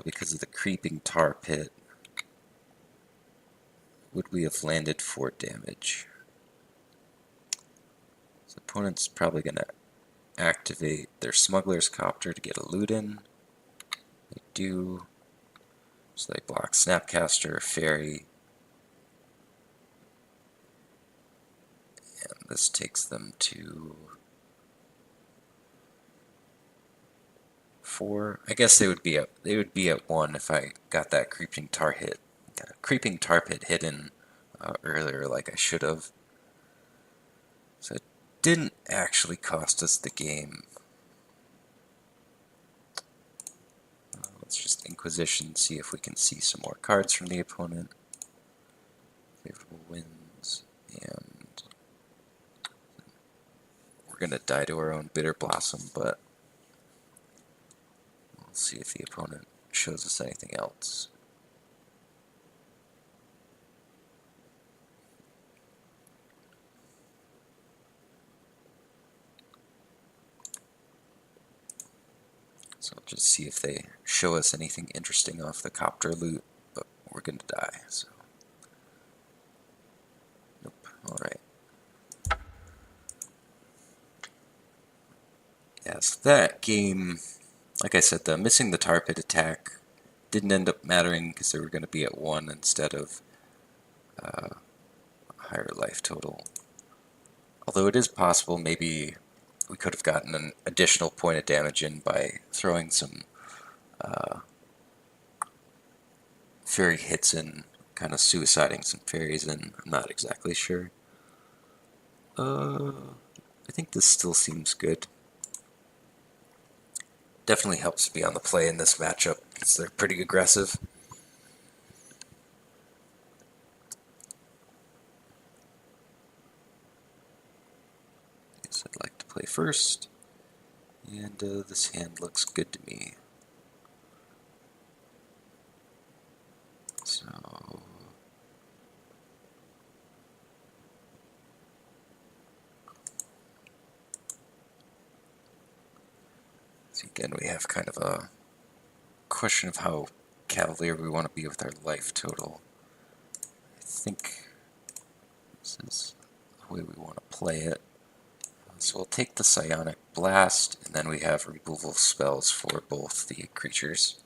because of the creeping tar pit. Would we have landed 4 damage? So opponent's probably going to activate their Smuggler's Copter to get a loot in. They do. So they block Snapcaster, Fairy, and this takes them to 4. I guess they would be at 1 if I got that creeping tar pit hidden earlier, like I should have. So it didn't actually cost us the game. Let's just Inquisition, see if we can see some more cards from the opponent. Favorable wins, and we're going to die to our own Bitterblossom, but we'll see if the opponent shows us anything else. So I'll just see if they show us anything interesting off the Copter loot, but we're going to die, so. Nope, alright. Yeah, so that game, like I said, the missing the tar pit attack didn't end up mattering because they were going to be at 1 instead of a higher life total. Although it is possible maybe we could have gotten an additional point of damage in by throwing some fairy hits in, kind of suiciding some fairies in. I'm not exactly sure. I think this still seems good. Definitely helps to be on the play in this matchup because they're pretty aggressive. Guess I'd like to play first, and this hand looks good to me. So again, we have kind of a question of how cavalier we want to be with our life total. I think this is the way we want to play it. So we'll take the Psionic Blast, and then we have removal spells for both the creatures.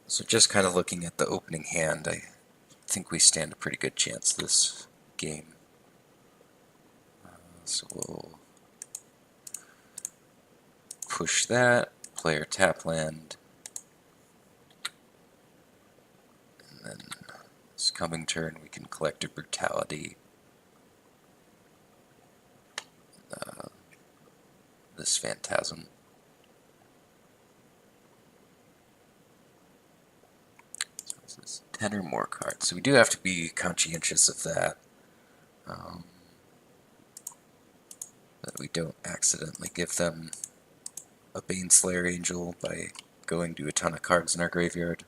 So just kind of looking at the opening hand, I think we stand a pretty good chance this game. So we'll push that, player tap land, and then this coming turn we can Collective Brutality. This Phantasm. So this is 10 or more cards, so we do have to be conscientious of that. That we don't accidentally give them a Baneslayer Angel by going to a ton of cards in our graveyard.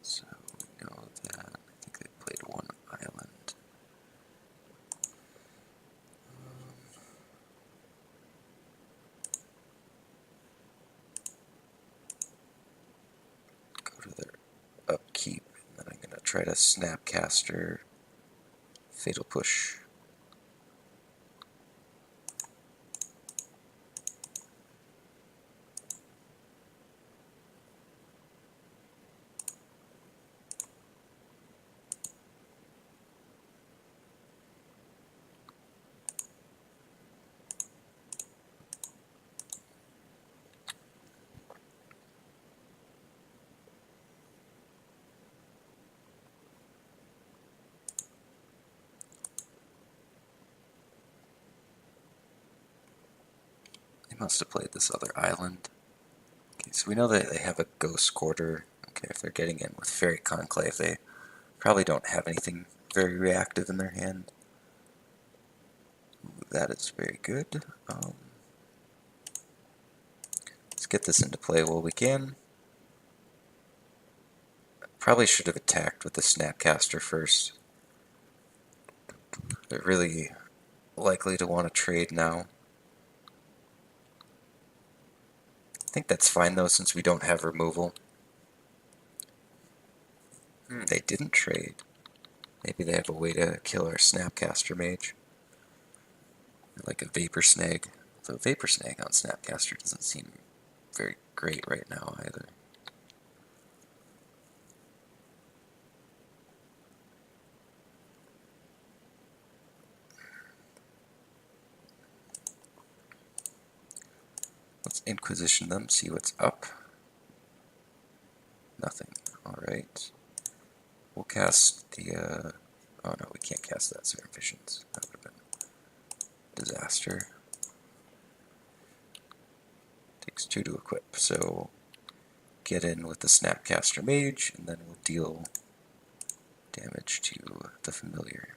So we know that. I think they played 1 island. Go to their upkeep, and then I'm going to try to Snapcaster Fatal Push. They must have played this other island. Okay, so we know that they have a Ghost Quarter. Okay, if they're getting in with Fairy Conclave, they probably don't have anything very reactive in their hand. Ooh, that is very good. Let's get this into play while we can. Probably should have attacked with the Snapcaster first. They're really likely to want to trade now. I think that's fine though, since we don't have removal. They didn't trade. Maybe they have a way to kill our Snapcaster Mage. Like a Vapor Snag. Although Vapor Snag on Snapcaster doesn't seem very great right now either. Let's Inquisition them, see what's up. Nothing. Alright. We'll cast the, oh no, we can't cast that Serum Visions. That would have been a disaster. Takes 2 to equip, so get in with the Snapcaster Mage, and then we'll deal damage to the familiar.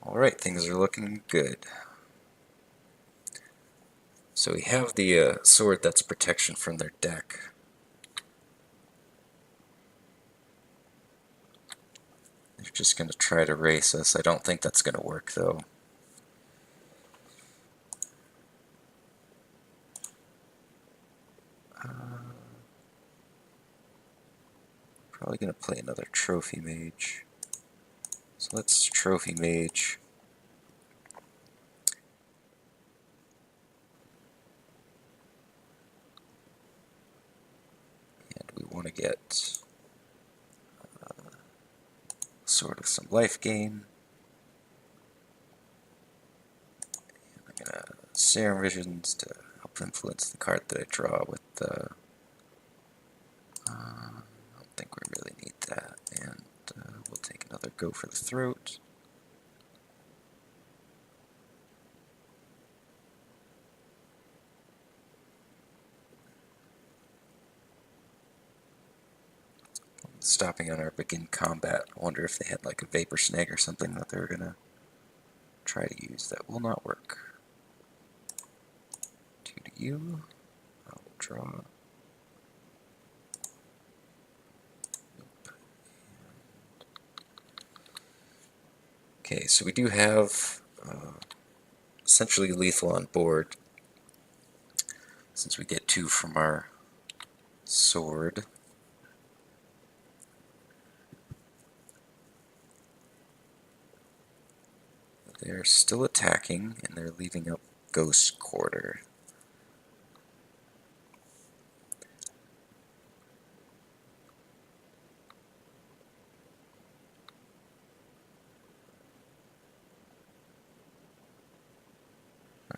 Alright, things are looking good. So we have the sword that's protection from their deck. They're just going to try to race us. I don't think that's going to work, though. Probably going to play another Trophy Mage. So let's Trophy Mage. And we want to get sort of some life gain. And I'm going to Serum Visions to help influence the card that I draw with the... I don't think we really need that. And we'll take another go for the throat. Stopping on our begin combat. I wonder if they had like a Vapor Snag or something that they were going to try to use. That will not work. 2 to you. I will draw. Okay, so we do have essentially lethal on board, since we get 2 from our sword. They're still attacking, and they're leaving up Ghost Quarter.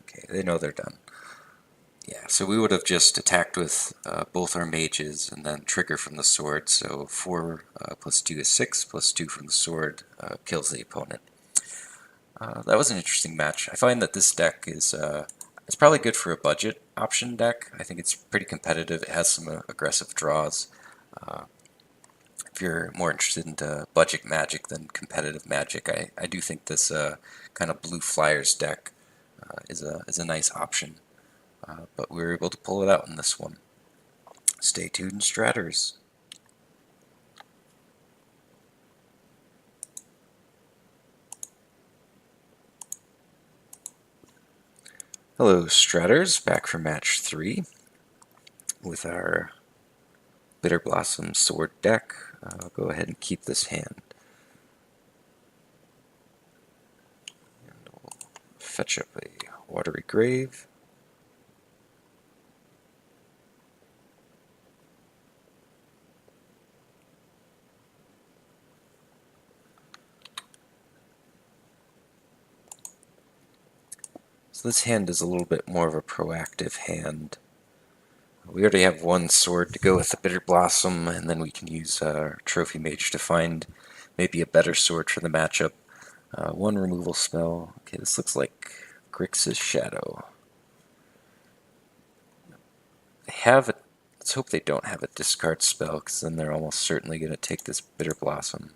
Okay, they know they're done. Yeah, so we would have just attacked with both our mages and then trigger from the sword. So 4 plus 2 is 6, plus 2 from the sword kills the opponent. That was an interesting match. I find that this deck is it's probably good for a budget option deck. I think it's pretty competitive. It has some aggressive draws. If you're more interested in budget Magic than competitive Magic, I do think this kind of blue flyers deck is a nice option. But we were able to pull it out in this one. Stay tuned, Stratters. Hello, Stratters, back for match 3 with our Bitterblossom sword deck. I'll go ahead and keep this hand. And we'll fetch up a Watery Grave. So this hand is a little bit more of a proactive hand. We already have 1 sword to go with the Bitterblossom, and then we can use our Trophy Mage to find maybe a better sword for the matchup. 1 removal spell. Okay, this looks like Grixis Shadow. have a... Let's hope they don't have a discard spell, because then they're almost certainly going to take this Bitterblossom.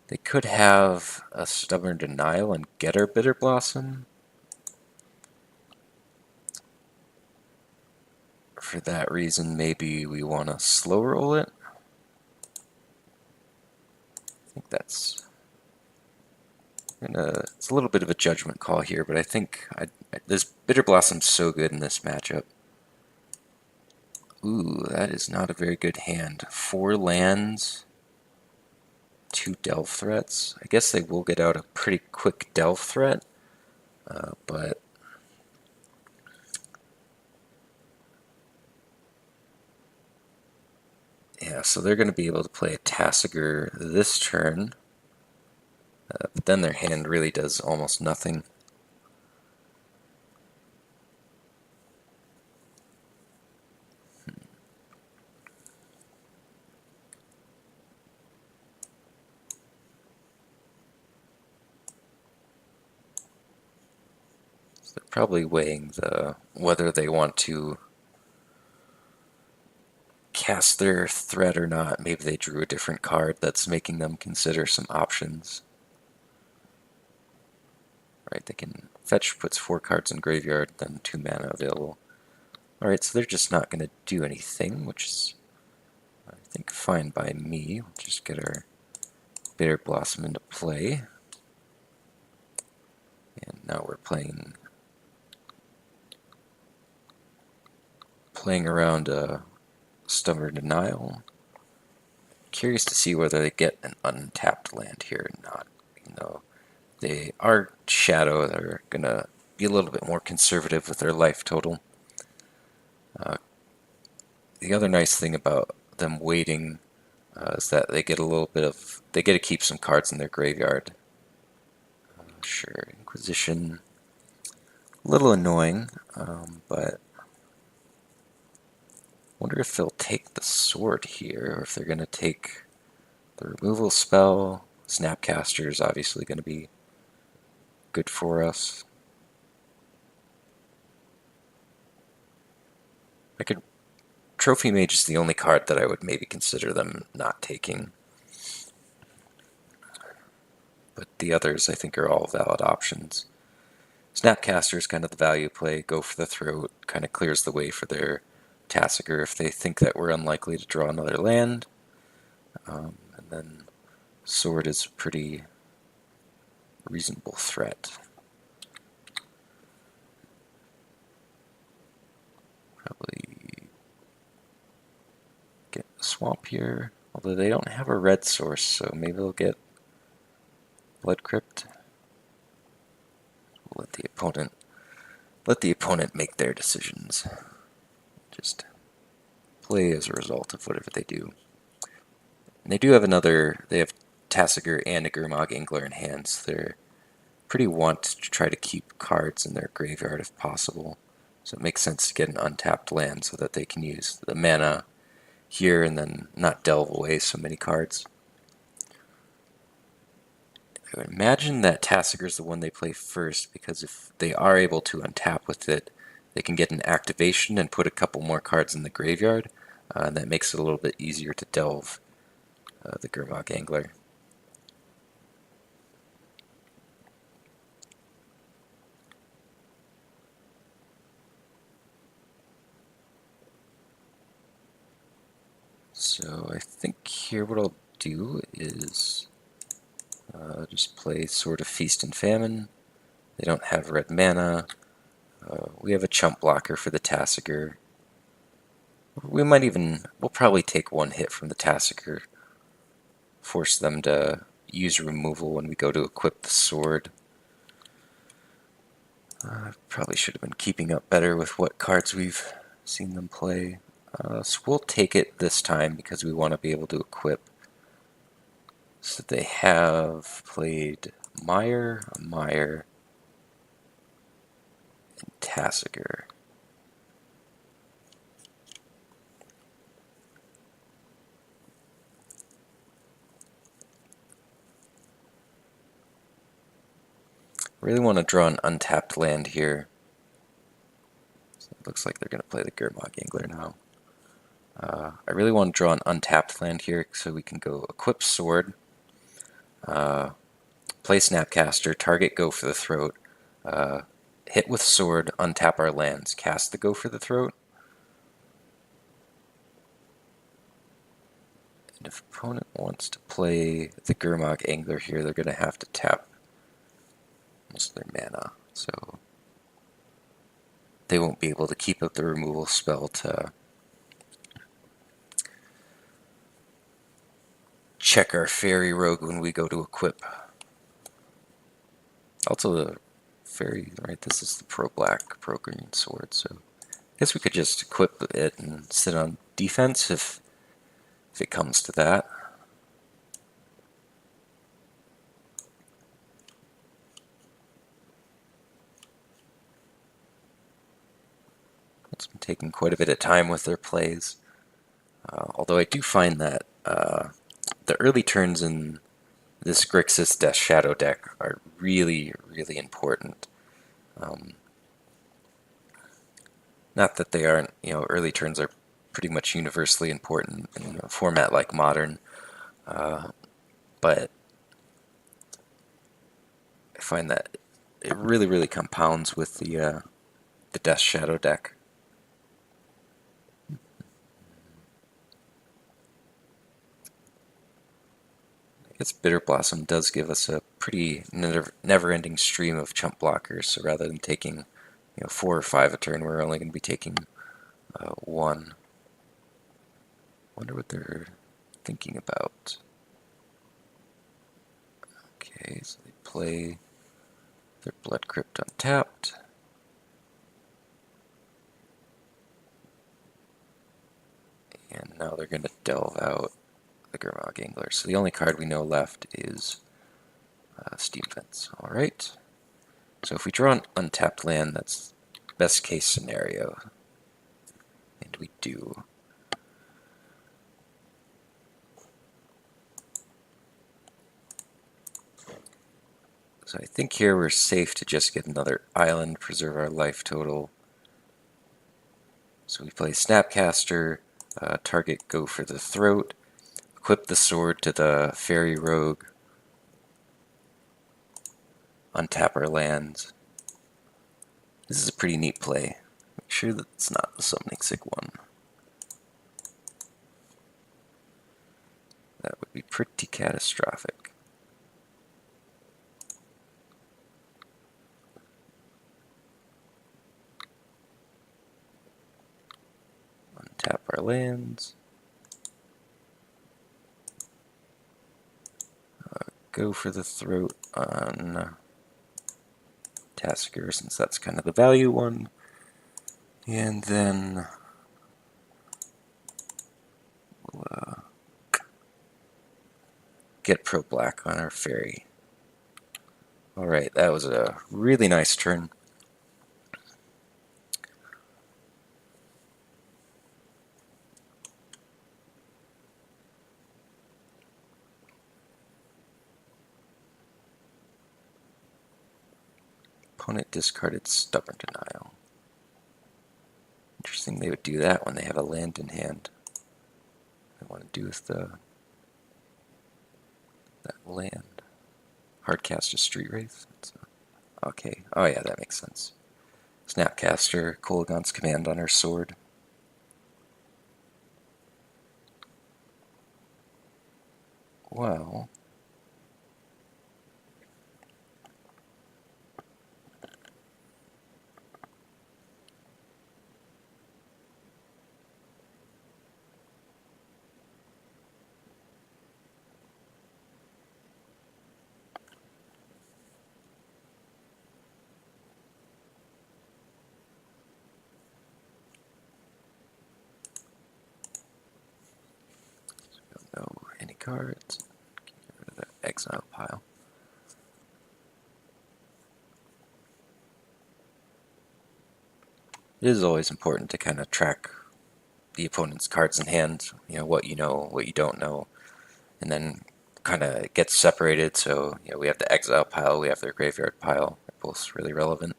They could have a Stubborn Denial and get our Bitterblossom. For that reason, maybe we want to slow roll it. I think that's... it's a little bit of a judgment call here, but I think this Bitterblossom's so good in this matchup. Ooh, that is not a very good hand. 4 lands, 2 delve threats. I guess they will get out a pretty quick delve threat, but yeah, so they're going to be able to play a Tasigur this turn, but then their hand really does almost nothing. So they're probably weighing whether they want to cast their threat or not. Maybe they drew a different card that's making them consider some options. Right, they can fetch, puts 4 cards in graveyard, then 2 mana available. Alright, so they're just not going to do anything, which is, I think, fine by me. We'll just get our Bitterblossom into play. And now we're playing around Stubborn Denial. Curious to see whether they get an untapped land here or not. You know, they are Shadow. They're gonna be a little bit more conservative with their life total. The other nice thing about them waiting is that they get to keep some cards in their graveyard. Sure, Inquisition, a little annoying, but wonder if they'll take the sword here, or if they're going to take the removal spell. Snapcaster is obviously going to be good for us. Trophy Mage is the only card that I would maybe consider them not taking. But the others, I think, are all valid options. Snapcaster is kind of the value play. Go for the throat. Kind of clears the way for their Tasigur if they think that we're unlikely to draw another land. And then Sword is a pretty reasonable threat. Probably get Swamp here. Although they don't have a red source, so maybe they'll get Blood Crypt. We'll let the opponent make their decisions. Just play as a result of whatever they do. And they do have they have Tasigur and a Gurmag Angler in hand, so they're pretty want to try to keep cards in their graveyard if possible. So it makes sense to get an untapped land so that they can use the mana here and then not delve away so many cards. I would imagine that Tasigur is the one they play first, because if they are able to untap with it, they can get an activation and put a couple more cards in the graveyard, and that makes it a little bit easier to delve the Gurmag Angler. So I think here what I'll do is just play Sword of Feast and Famine. They don't have red mana. We have a chump blocker for the Tasigur. We'll probably take 1 hit from the Tasigur. Force them to use removal when we go to equip the sword. Probably should have been keeping up better with what cards we've seen them play. So we'll take it this time because we want to be able to equip. So they have played Mire, and Tasigur. Really want to draw an untapped land here. So Looks like they're going to play the Gurmag Angler now. I really want to draw an untapped land here so we can go equip Sword, play Snapcaster, target Go for the Throat, hit with Sword, untap our lands, cast the Go for the Throat. And if opponent wants to play the Gurmag Angler here, they're going to have to tap most of their mana, so they won't be able to keep up the removal spell to check our Fairy Rogue when we go to equip. Also the Fairy, right, this is the pro-black, pro-green sword, so I guess we could just equip it and sit on defense if it comes to that. It's been taking quite a bit of time with their plays, although I do find that the early turns in this Grixis Death Shadow deck are really, really important. Not that they aren't, early turns are pretty much universally important in a format like Modern, but I find that it really, really compounds with the Death Shadow deck. I guess Bitterblossom does give us a pretty never-ending stream of chump blockers, so rather than taking 4 or 5 a turn, we're only going to be taking 1. Wonder what they're thinking about. Okay, so they play their Blood Crypt untapped. And now they're going to delve out the Gurmag Angler. So the only card we know left is Steam Fence. Alright. So if we draw an untapped land, that's best case scenario. And we do. So I think here we're safe to just get another island, preserve our life total. So we play Snapcaster, target Go for the Throat, equip the sword to the Fairy Rogue, untap our lands. This is a pretty neat play. Make sure that it's not the Summoning Sick one. That would be pretty catastrophic. Untap our lands. Go for the Throat on Tasker, since that's kind of the value one. And then we'll get pro black on our Fairy. Alright, that was a really nice turn. Opponent discarded Stubborn Denial. Interesting they would do that when they have a land in hand. What they want to do with that land. Hardcast a Street Wraith? Okay, oh yeah, that makes sense. Snapcaster, Kolaghan's Command on her sword. Well, no any cards. Get rid of the exile pile. It is always important to kind of track the opponent's cards in hand, what you know, what you don't know, and then kind of get separated. So, we have the exile pile, we have their graveyard pile. They're both really relevant.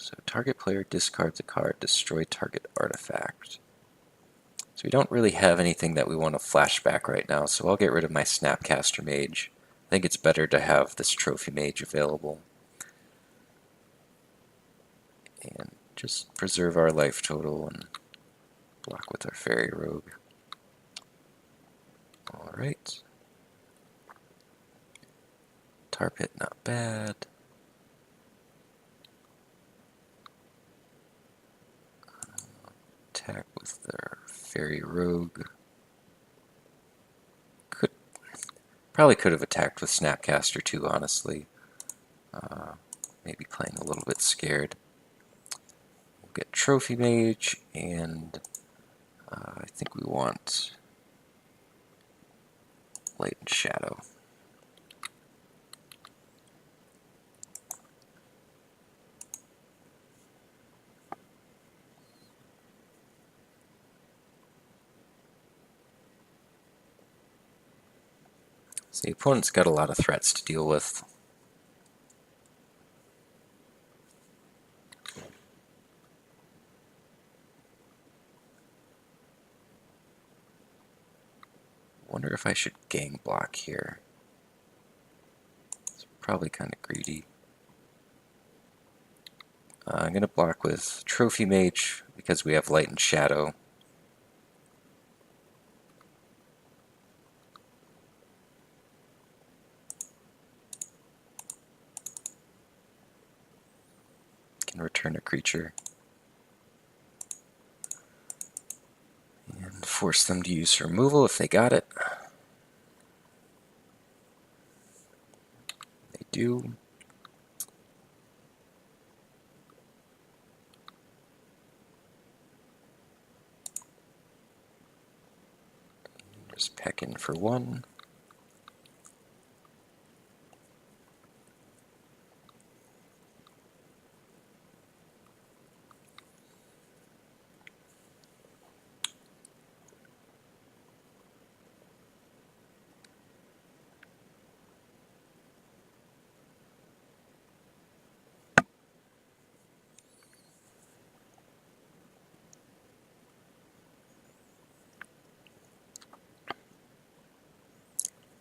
So target player discards a card, destroy target artifact. So we don't really have anything that we want to flashback right now, so I'll get rid of my Snapcaster Mage. I think it's better to have this Trophy Mage available. And just preserve our life total and block with our Fairy Rogue. Alright. Tar Pit, not bad. Attack with their Fairy Rogue. Probably could have attacked with Snapcaster too, honestly. Maybe playing a little bit scared. We'll get Trophy Mage, and I think we want Light and Shadow. So the opponent's got a lot of threats to deal with. Wonder if I should gang block here. It's probably kind of greedy. I'm going to block with Trophy Mage because we have Light and Shadow. Can return a creature. And force them to use removal if they got it. They do. Just peck in for one.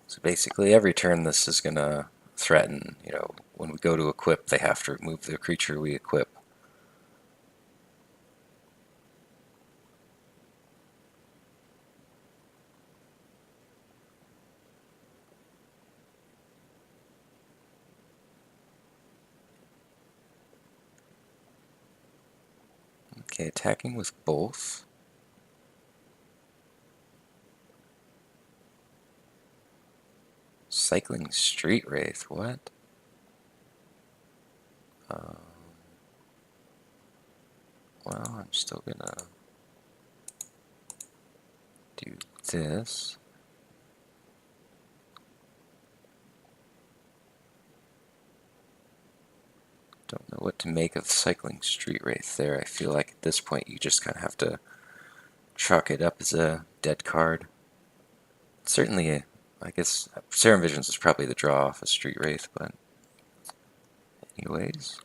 So basically every turn this is going to threaten, when we go to equip, they have to remove the creature we equip. Okay, attacking with both. Cycling Street Wraith, what? Well, I'm still gonna do this. Don't know what to make of Cycling Street Wraith there. I feel like at this point you just kind of have to chalk it up as a dead card. Certainly, I guess Serum Visions is probably the draw off of Street Wraith, but anyways.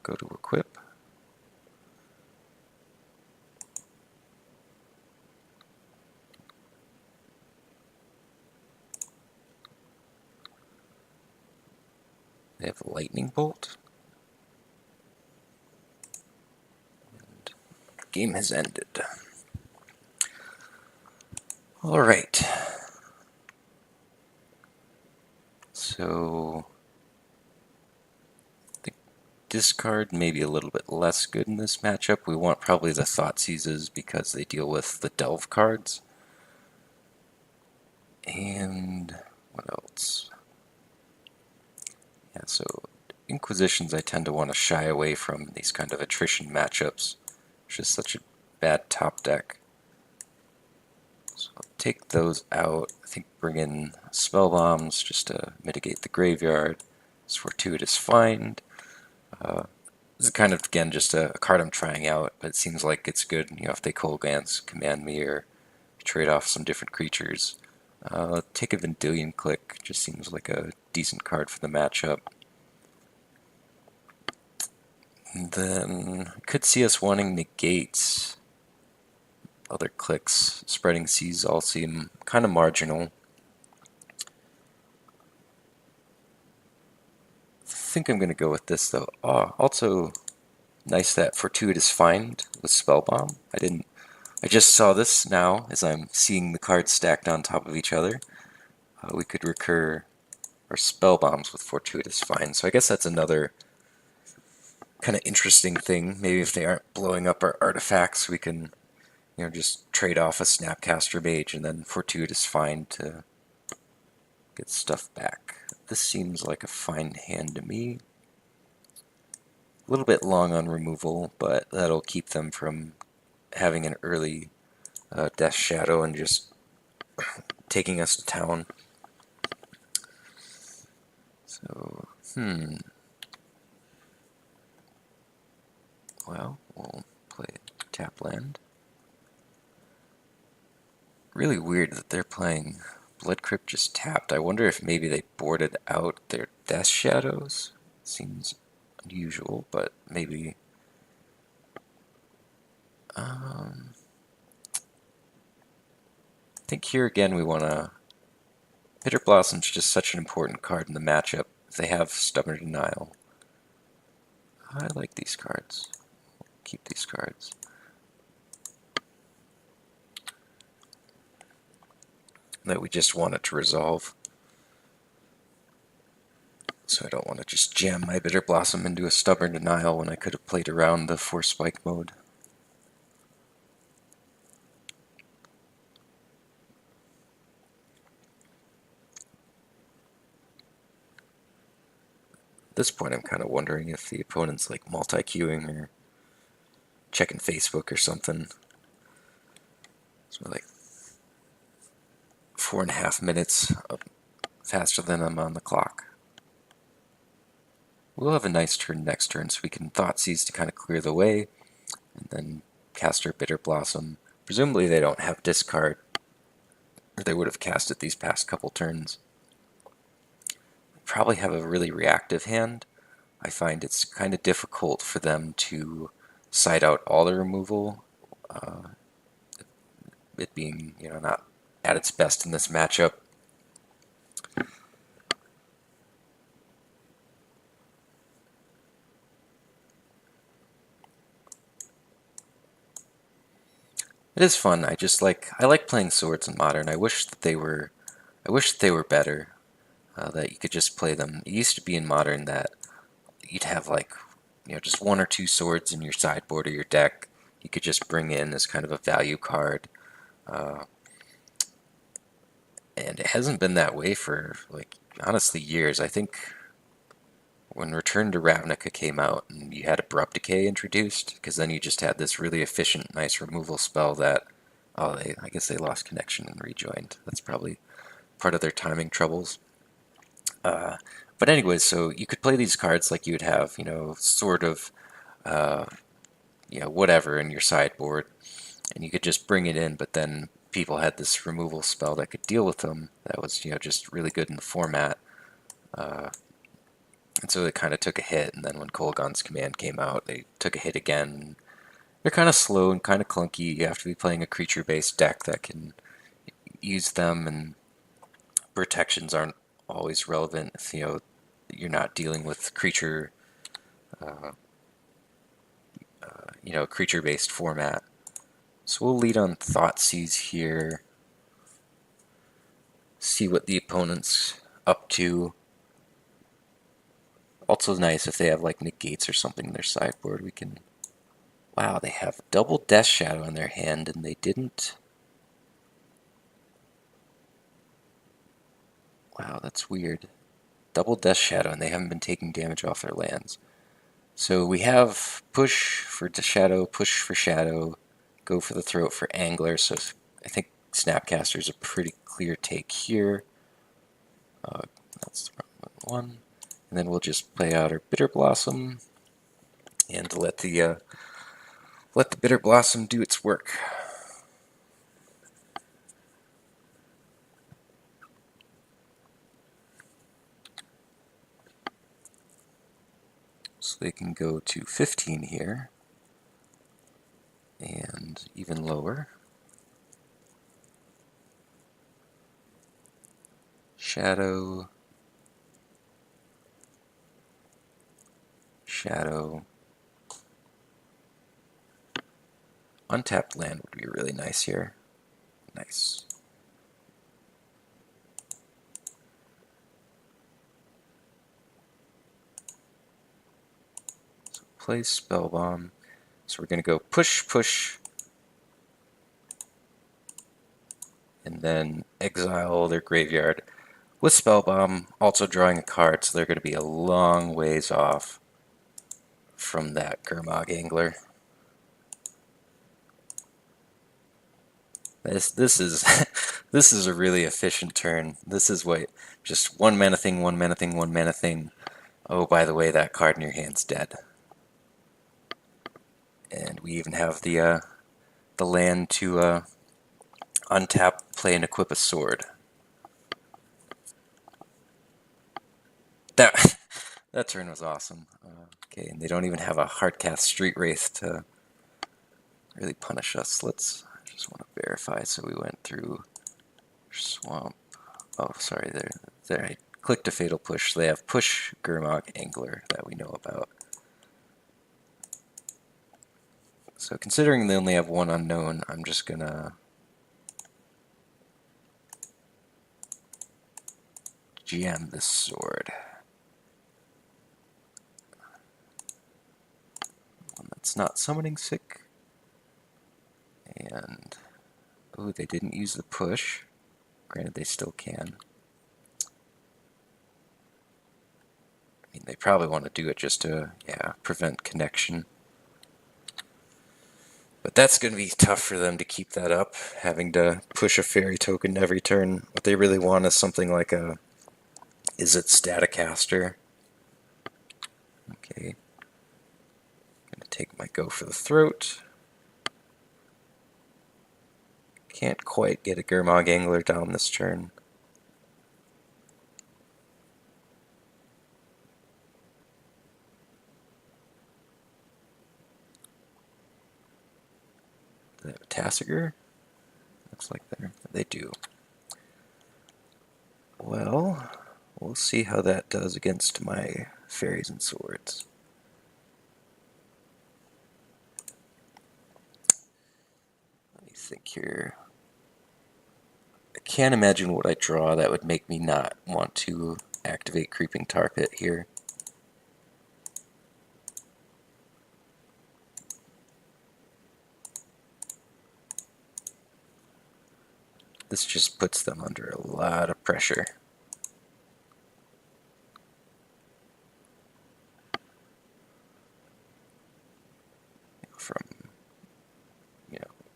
Go to equip. They have Lightning Bolt. And game has ended. Alright. So the discard may be a little bit less good in this matchup. We want probably the Thoughtseizes because they deal with the Delve cards. And what else? Yeah, so Inquisitions I tend to want to shy away from these kind of attrition matchups. It's just such a bad top deck. So I'll take those out. I think bring in Spellbombs just to mitigate the graveyard. This Fortuitous Find. This is kind of, again, just a card I'm trying out, but it seems like it's good. If they Cold Glance, command me, or trade off some different creatures. Take a Vendilion Clique, just seems like a decent card for the matchup. And then could see us wanting Negates. Other clicks, Spreading Seas all seem kind of marginal. I think I'm going to go with this though. Also nice that Fortuitous Find with Spellbomb. I just saw this now as I'm seeing the cards stacked on top of each other. We could recur our Spellbombs with Fortuitous Find. So I guess that's another kind of interesting thing. Maybe if they aren't blowing up our artifacts, we can, just trade off a Snapcaster Mage and then Fortuitous Find to get stuff back. This seems like a fine hand to me. A little bit long on removal, but that'll keep them from having an early Death Shadow and just taking us to town. So, well, we'll play tap land. Really weird that they're playing Blood Crypt just tapped. I wonder if maybe they boarded out their Death Shadows. Seems unusual, but maybe. I think here again we want to. Bitterblossom's just such an important card in the matchup. If they have Stubborn Denial. I like these cards. Keep these cards. That we just want it to resolve. So I don't want to just jam my Bitterblossom into a Stubborn Denial when I could have played around the Force Spike mode. At this point I'm kind of wondering if the opponent's like multi-queuing or checking Facebook or something. So like 4.5 minutes faster than I'm on the clock. We'll have a nice turn next turn, so we can Thoughtseize to kind of clear the way, and then cast our Bitterblossom. Presumably they don't have discard, or they would have cast it these past couple turns. Probably have a really reactive hand. I find it's kind of difficult for them to side out all the removal, it being not at its best in this matchup. It is fun. I like playing swords in Modern. I wish that they were better. That you could just play them. It used to be in Modern that you'd have like just 1 or 2 swords in your sideboard or your deck. You could just bring in as kind of a value card. And it hasn't been that way for honestly years. I think when Return to Ravnica came out and you had Abrupt Decay introduced, because then you just had this really efficient, nice removal spell that, I guess they lost connection and rejoined. That's probably part of their timing troubles. But anyways, so you could play these cards like you would have, sort of, whatever in your sideboard, and you could just bring it in, but then people had this removal spell that could deal with them that was, just really good in the format. And so they kind of took a hit, and then when Kolaghan's Command came out, they took a hit again. They're kind of slow and kind of clunky. You have to be playing a creature-based deck that can use them, and protections aren't always relevant if you're not dealing with creature, creature-based format. So we'll lead on Thoughtseize here. See what the opponent's up to. Also nice if they have like Negates or something in their sideboard. We can. Wow, they have double Death Shadow in their hand, and they didn't. Wow, that's weird. Double Death Shadow, and they haven't been taking damage off their lands. So we have push for Shadow, push for Shadow, go for the throat for Angler. So I think Snapcaster is a pretty clear take here. That's the wrong one. And then we'll just play out our Bitterblossom and let the Bitterblossom do its work. So they can go to 15 here, and even lower. Shadow, shadow. Untapped land would be really nice here. Nice. So play Spellbomb. So we're going to go push, push, and then exile their graveyard with Spellbomb, also drawing a card, so they're going to be a long ways off from that Gurmag Angler. This is this is a really efficient turn. This is what just one mana thing, one mana thing, one mana thing. Oh, by the way, that card in your hand's dead. And we even have the land to untap, play, and equip a sword. That that turn was awesome. Okay, and they don't even have a Hardcast Street Wraith to really punish us. I just want to verify. So we went through Swamp. Oh, sorry, there. I clicked a Fatal Push. They have Push, Gurmag, Angler that we know about. So considering they only have one unknown, I'm just gonna GM this sword. One that's not summoning sick. And oh, they didn't use the push. Granted, they still can. I mean, they probably want to do it just to, prevent connection. But that's going to be tough for them to keep that up, having to push a fairy token every turn. What they really want is something like a Izzet Staticaster. Okay. Gonna take my go for the throat. Can't quite get a Gurmag Angler down this turn. Do they have a Tassiger? Looks like they do. Well, we'll see how that does against my fairies and swords. Let me think here. I can't imagine what I draw that would make me not want to activate Creeping Tar Pit here. This just puts them under a lot of pressure. From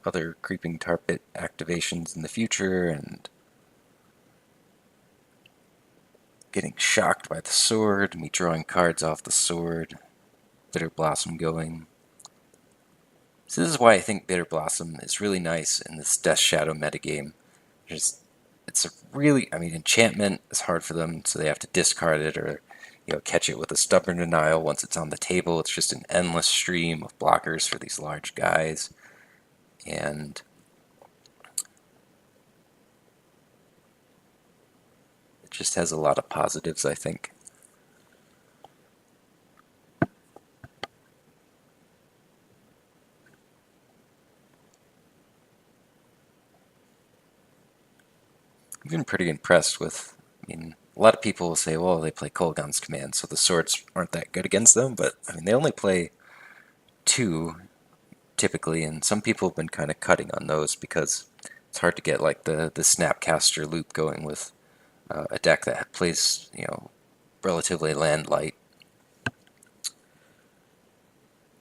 other Creeping Tar Pit activations in the future, and getting shocked by the sword, me drawing cards off the sword, Bitterblossom going. So this is why I think Bitterblossom is really nice in this Death Shadow metagame. It's a really, enchantment is hard for them, so they have to discard it or catch it with a Stubborn Denial once it's on the table. It's just an endless stream of blockers for these large guys. And it just has a lot of positives, I think. I've been pretty impressed with, a lot of people will say, well, they play Kolaghan's Command, so the swords aren't that good against them, but, they only play 2, typically, and some people have been kind of cutting on those because it's hard to get, like, the Snapcaster loop going with a deck that plays, relatively land light.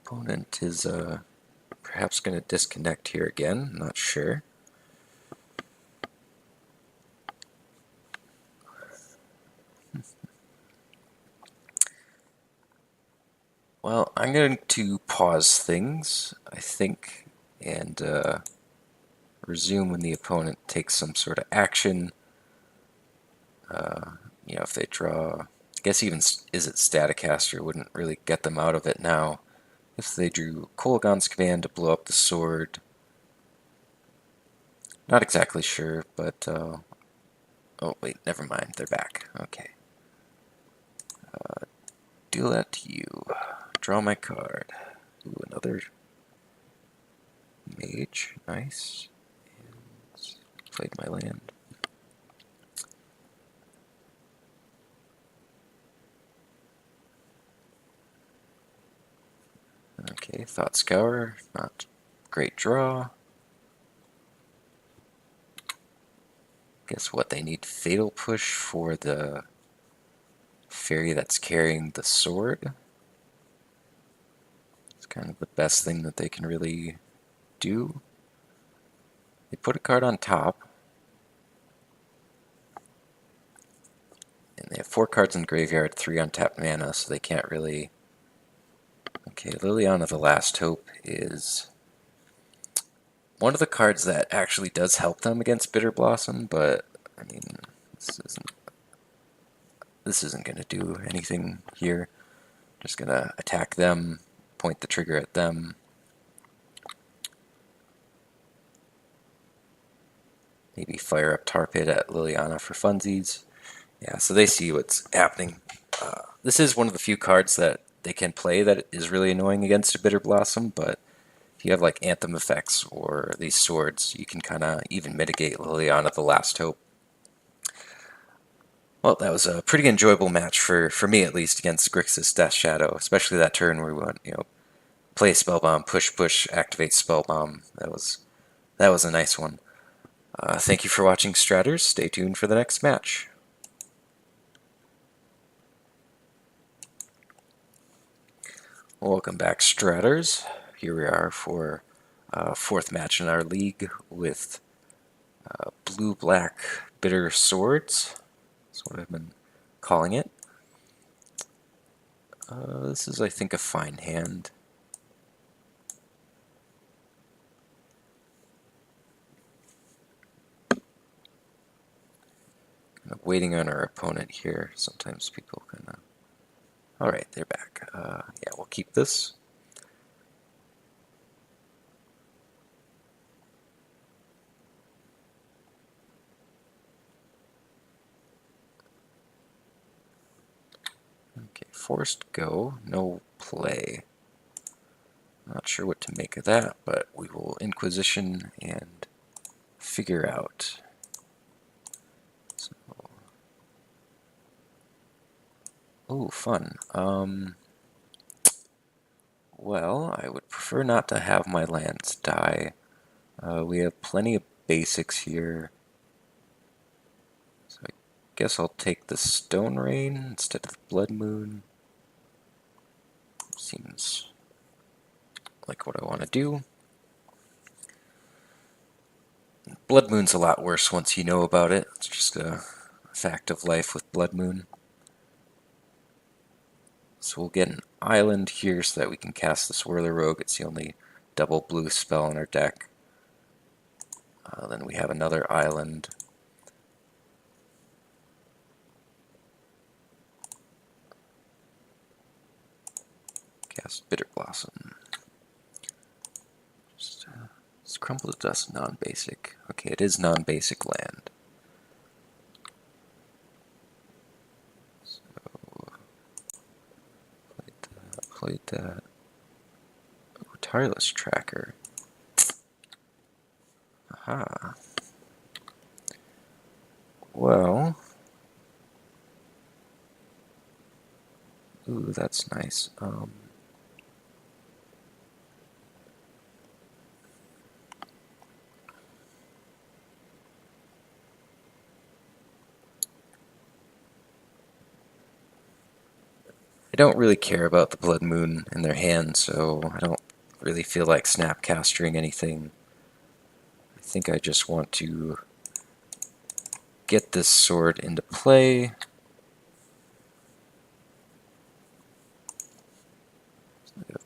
Opponent is, perhaps going to disconnect here again, not sure. Well, I'm going to pause things, I think, and resume when the opponent takes some sort of action. If they draw guess even Is It Staticaster wouldn't really get them out of it now. If they drew Kolaghan's Command to blow up the sword. Not exactly sure, but... oh, wait, never mind. They're back. Okay. Deal that to you. Draw my card. Ooh, another Mage. Nice. And played my land. Okay, Thought Scour. Not great draw. Guess what? They need Fatal Push for the fairy that's carrying the sword. It's kind of the best thing that they can really do. They put a card on top. And they have 4 cards in the graveyard, 3 untapped mana, so they can't really... Okay, Liliana the Last Hope is one of the cards that actually does help them against Bitterblossom, but, I mean, this isn't going to do anything here. Just going to attack them, point the trigger at them. Maybe fire up Tar Pit at Liliana for funsies. Yeah, so they see what's happening. This is one of the few cards that they can play that is really annoying against a Bitterblossom, but if you have like Anthem effects or these swords, you can kind of even mitigate Liliana the Last Hope. Well, that was a pretty enjoyable match for me at least against Grixis Death Shadow, especially that turn where we went, play Spellbomb, push, activate Spellbomb. That was a nice one. Thank you for watching, Stratters. Stay tuned for the next match. Welcome back, Stratters. Here we are for 4th match in our league with blue-black bitter swords. That's what I've been calling it. This is, I think, a fine hand. Kind of waiting on our opponent here. Sometimes people kind of... Alright, they're back. Yeah, we'll keep this. Okay, forced go, no play. Not sure what to make of that, but we will Inquisition and figure out. So, oh, fun. Well, I would prefer not to have my lands die. We have plenty of basics here. So I guess I'll take the Stone Rain instead of the Blood Moon. Seems like what I want to do. Blood Moon's a lot worse once you know about it. It's just a fact of life with Blood Moon. So we'll get an island here so that we can cast this Whirler Rogue. It's the only double blue spell in our deck. Then we have another island. Cast Bitterblossom. Is Crumble to Dust non-basic? Okay, it is non-basic land. So, played that. Oh, Tireless Tracker. Aha. Well. Ooh, that's nice. I don't really care about the Blood Moon in their hand, so I don't really feel like Snapcastering anything. I think I just want to get this sword into play.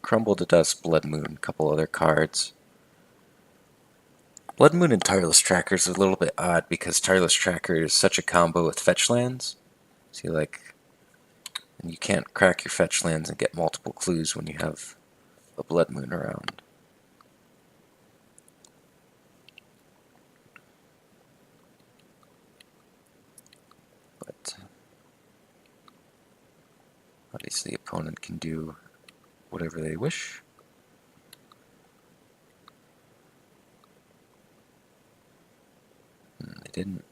Crumble to Dust, Blood Moon, a couple other cards. Blood Moon and Tireless Tracker is a little bit odd because Tireless Tracker is such a combo with fetch lands. See, like, And you can't crack your fetch lands and get multiple clues when you have a Blood Moon around. But obviously the opponent can do whatever they wish. And they didn't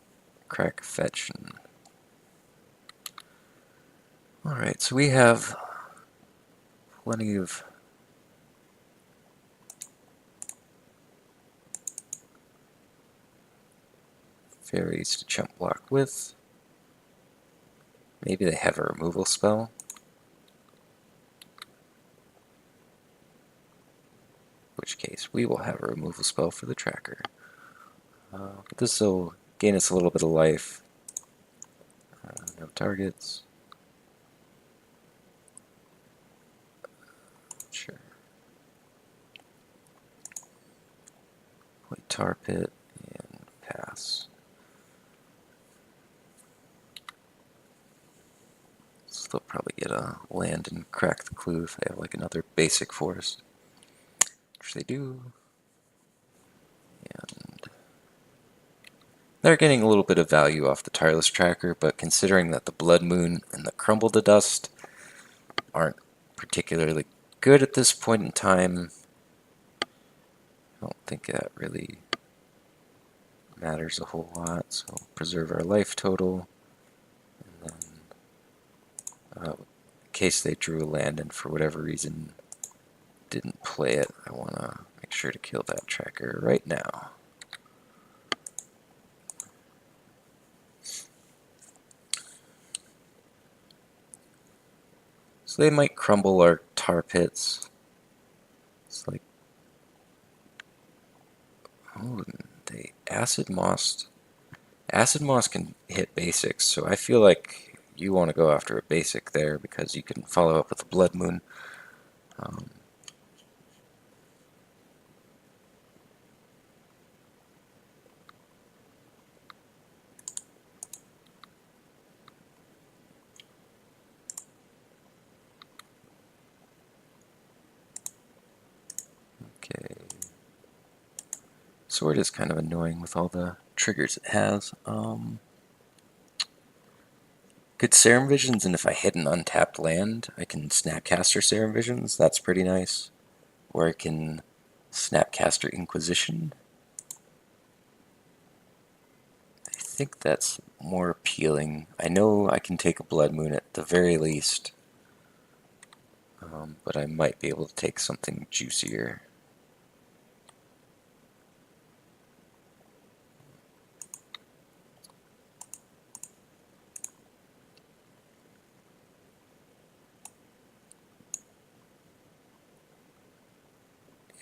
crack a fetch. Alright, so we have plenty of fairies to chump block with. Maybe they have a removal spell. In which case, we will have a removal spell for the tracker. But this will gain us a little bit of life. No targets. Sure. Play Tar Pit and pass. So they'll probably get a land and crack the clue if they have like another basic forest. Which they do. And they're getting a little bit of value off the Tireless Tracker, but considering that the Blood Moon and the Crumble to Dust aren't particularly good at this point in time, I don't think that really matters a whole lot. So preserve our life total, and then in case they drew a land and for whatever reason didn't play it, I want to make sure to kill that tracker right now. So they might crumble our tar pits. It's like, oh, they acid mossed. Acid moss can hit basics, so I feel like you want to go after a basic there because you can follow up with a Blood Moon. Okay. Sword is kind of annoying with all the triggers it has. Good Serum Visions, and if I hit an untapped land, I can Snapcaster Serum Visions. That's pretty nice. Or I can Snapcaster Inquisition. I think that's more appealing. I know I can take a Blood Moon at the very least, but I might be able to take something juicier.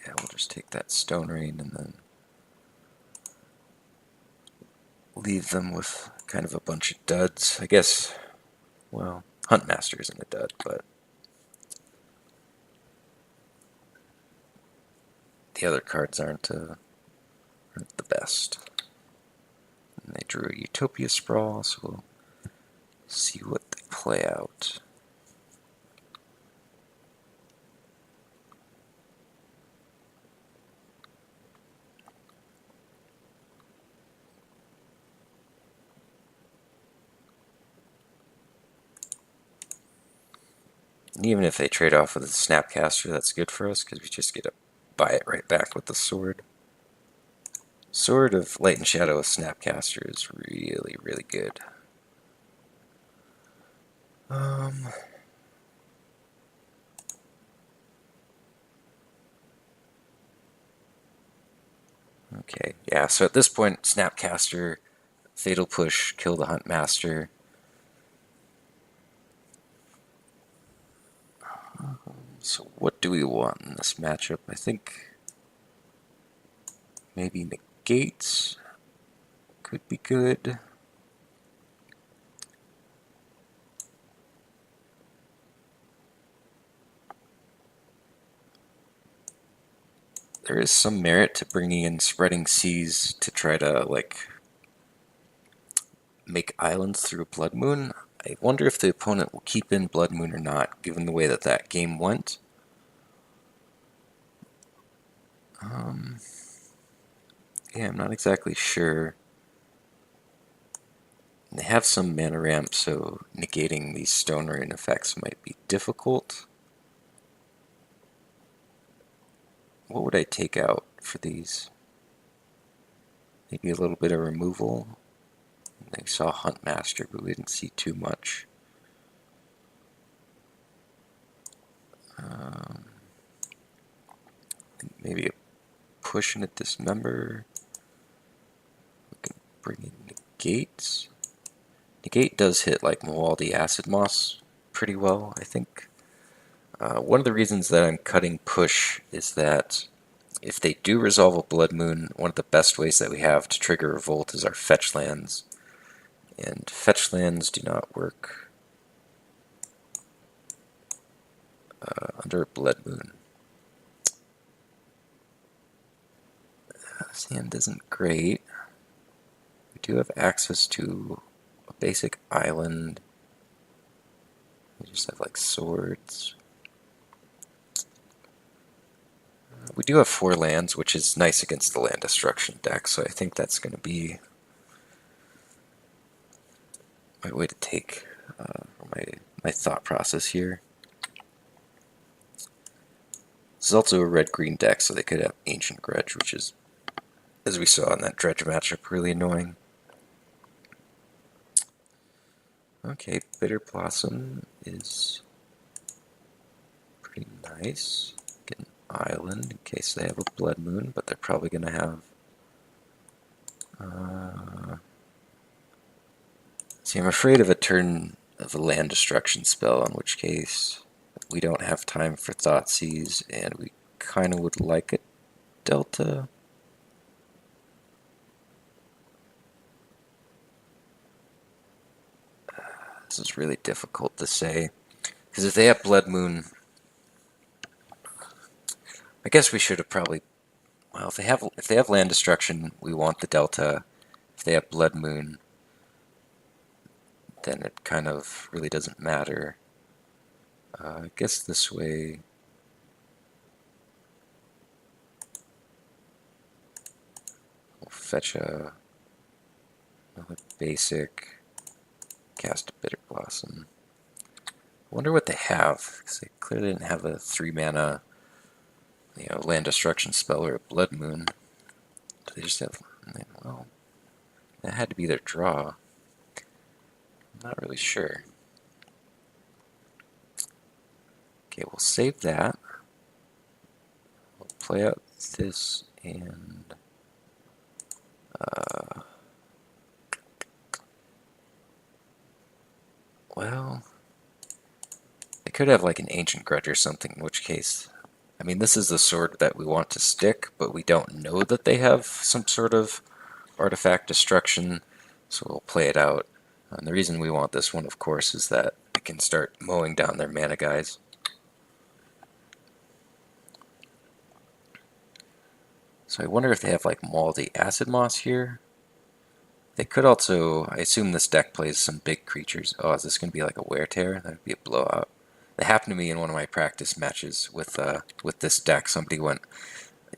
Yeah, we'll just take that Stone Rain and then leave them with kind of a bunch of duds. I guess, well, Huntmaster isn't a dud, but the other cards aren't the best. And they drew a Utopia Sprawl, so we'll see what they play out. And even if they trade off with a Snapcaster, that's good for us, because we just get to buy it right back with the sword. Sword of Light and Shadow with Snapcaster is really, really good. Okay, yeah, so at this point, Snapcaster, Fatal Push, kill the Huntmaster. So what do we want in this matchup? I think maybe Negate could be good. There is some merit to bringing in Spreading Seas to try to, like, make islands through Blood Moon. I wonder if the opponent will keep in Blood Moon or not, given the way that that game went. Yeah, I'm not exactly sure. They have some mana ramp, so negating these Stone Rain effects might be difficult. What would I take out for these? Maybe a little bit of removal. I saw Huntmaster, but we didn't see too much. Maybe a push and a Dismember. We can bring in Negate. Negate does hit like Mawaldi Acid Moss pretty well, I think. One of the reasons that I'm cutting push is that if they do resolve a Blood Moon, one of the best ways that we have to trigger Revolt is our fetch lands. And fetch lands do not work under a Blood Moon. This hand isn't great. We do have access to a basic island. We just have like swords. We do have 4 lands, which is nice against the land destruction deck, so I think that's going to be my way to take my thought process here. This is also a red-green deck, so they could have Ancient Grudge, which is, as we saw in that Dredge matchup, really annoying. Okay, Bitterblossom is pretty nice. Get an island in case they have a Blood Moon, but they're probably going to have... See, I'm afraid of a turn of a land destruction spell, in which case we don't have time for Thoughtseize, and we kind of would like a Delta. This is really difficult to say, because if they have Blood Moon, I guess we should have probably, well, if they have land destruction, we want the Delta. If they have Blood Moon, then it kind of really doesn't matter. I guess this way, we'll fetch another basic, cast a Bitterblossom. I wonder what they have, because they clearly didn't have a 3-mana, land destruction spell or a Blood Moon. Do they just have? Well, that had to be their draw. I'm not really sure. Okay, we'll save that. We'll play out this and well, they could have like an Ancient Grudge or something, in which case, I mean, this is the sword that we want to stick, but we don't know that they have some sort of artifact destruction, so we'll play it out. And the reason we want this one, of course, is that it can start mowing down their mana guys. So I wonder if they have like Mawaldi Acid Moss here. They could also, I assume this deck plays some big creatures. Oh, is this going to be like a Wear Tear? That would be a blowout. That happened to me in one of my practice matches with this deck. Somebody went,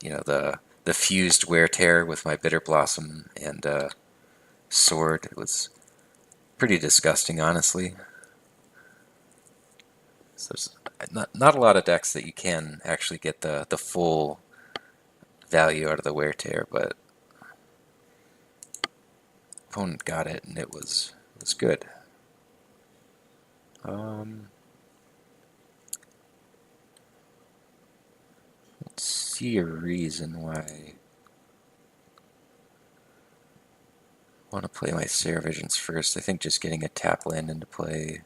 the fused Wear Tear with my Bitterblossom and sword. It was pretty disgusting, honestly. So there's not a lot of decks that you can actually get the full value out of the Wear Tear, but opponent got it, and it was good. Let's see a reason why I want to play my Serum Visions first. I think just getting a tap land into play,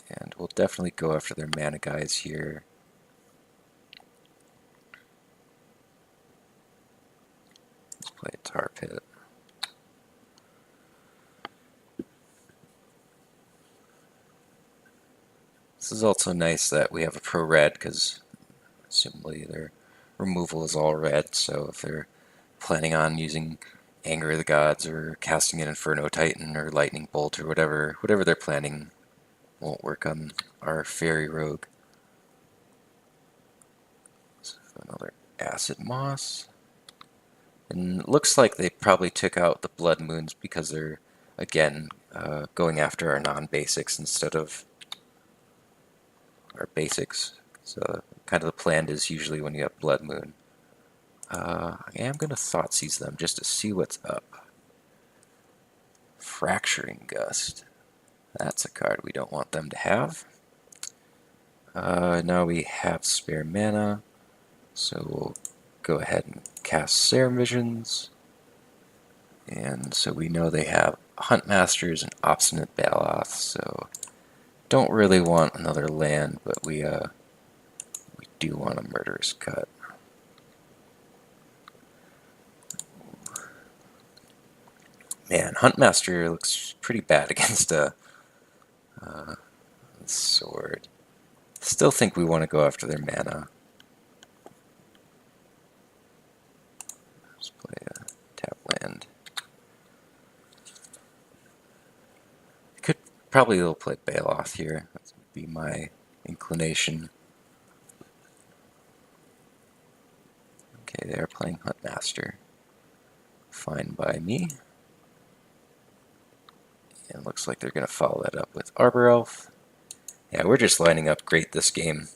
and we'll definitely go after their mana guys here. Let's play a Tar Pit. This is also nice that we have a pro red, because assumably their removal is all red, so if they're planning on using Anger of the Gods or casting an Inferno Titan or Lightning Bolt or whatever they're planning, won't work on our Fairy Rogue. So another Acid Moss. And it looks like they probably took out the Blood Moons because they're, again, going after our non-basics instead of our basics. So kind of the plan is usually when you have Blood Moon. I am going to Thoughtseize them just to see what's up. Fracturing Gust. That's a card we don't want them to have. Now we have spare mana, so we'll go ahead and cast Serum Visions. And so we know they have Huntmasters and Obstinate Baloth, so don't really want another land, but we do want a Murderous Cut. Man, Huntmaster looks pretty bad against a sword. Still think we want to go after their mana. Let's play a tap land. Could probably they'll play Baloth here. That would be my inclination. Okay, they are playing Huntmaster. Fine by me. And looks like they're going to follow that up with Arbor Elf. Yeah, we're just lining up great this game.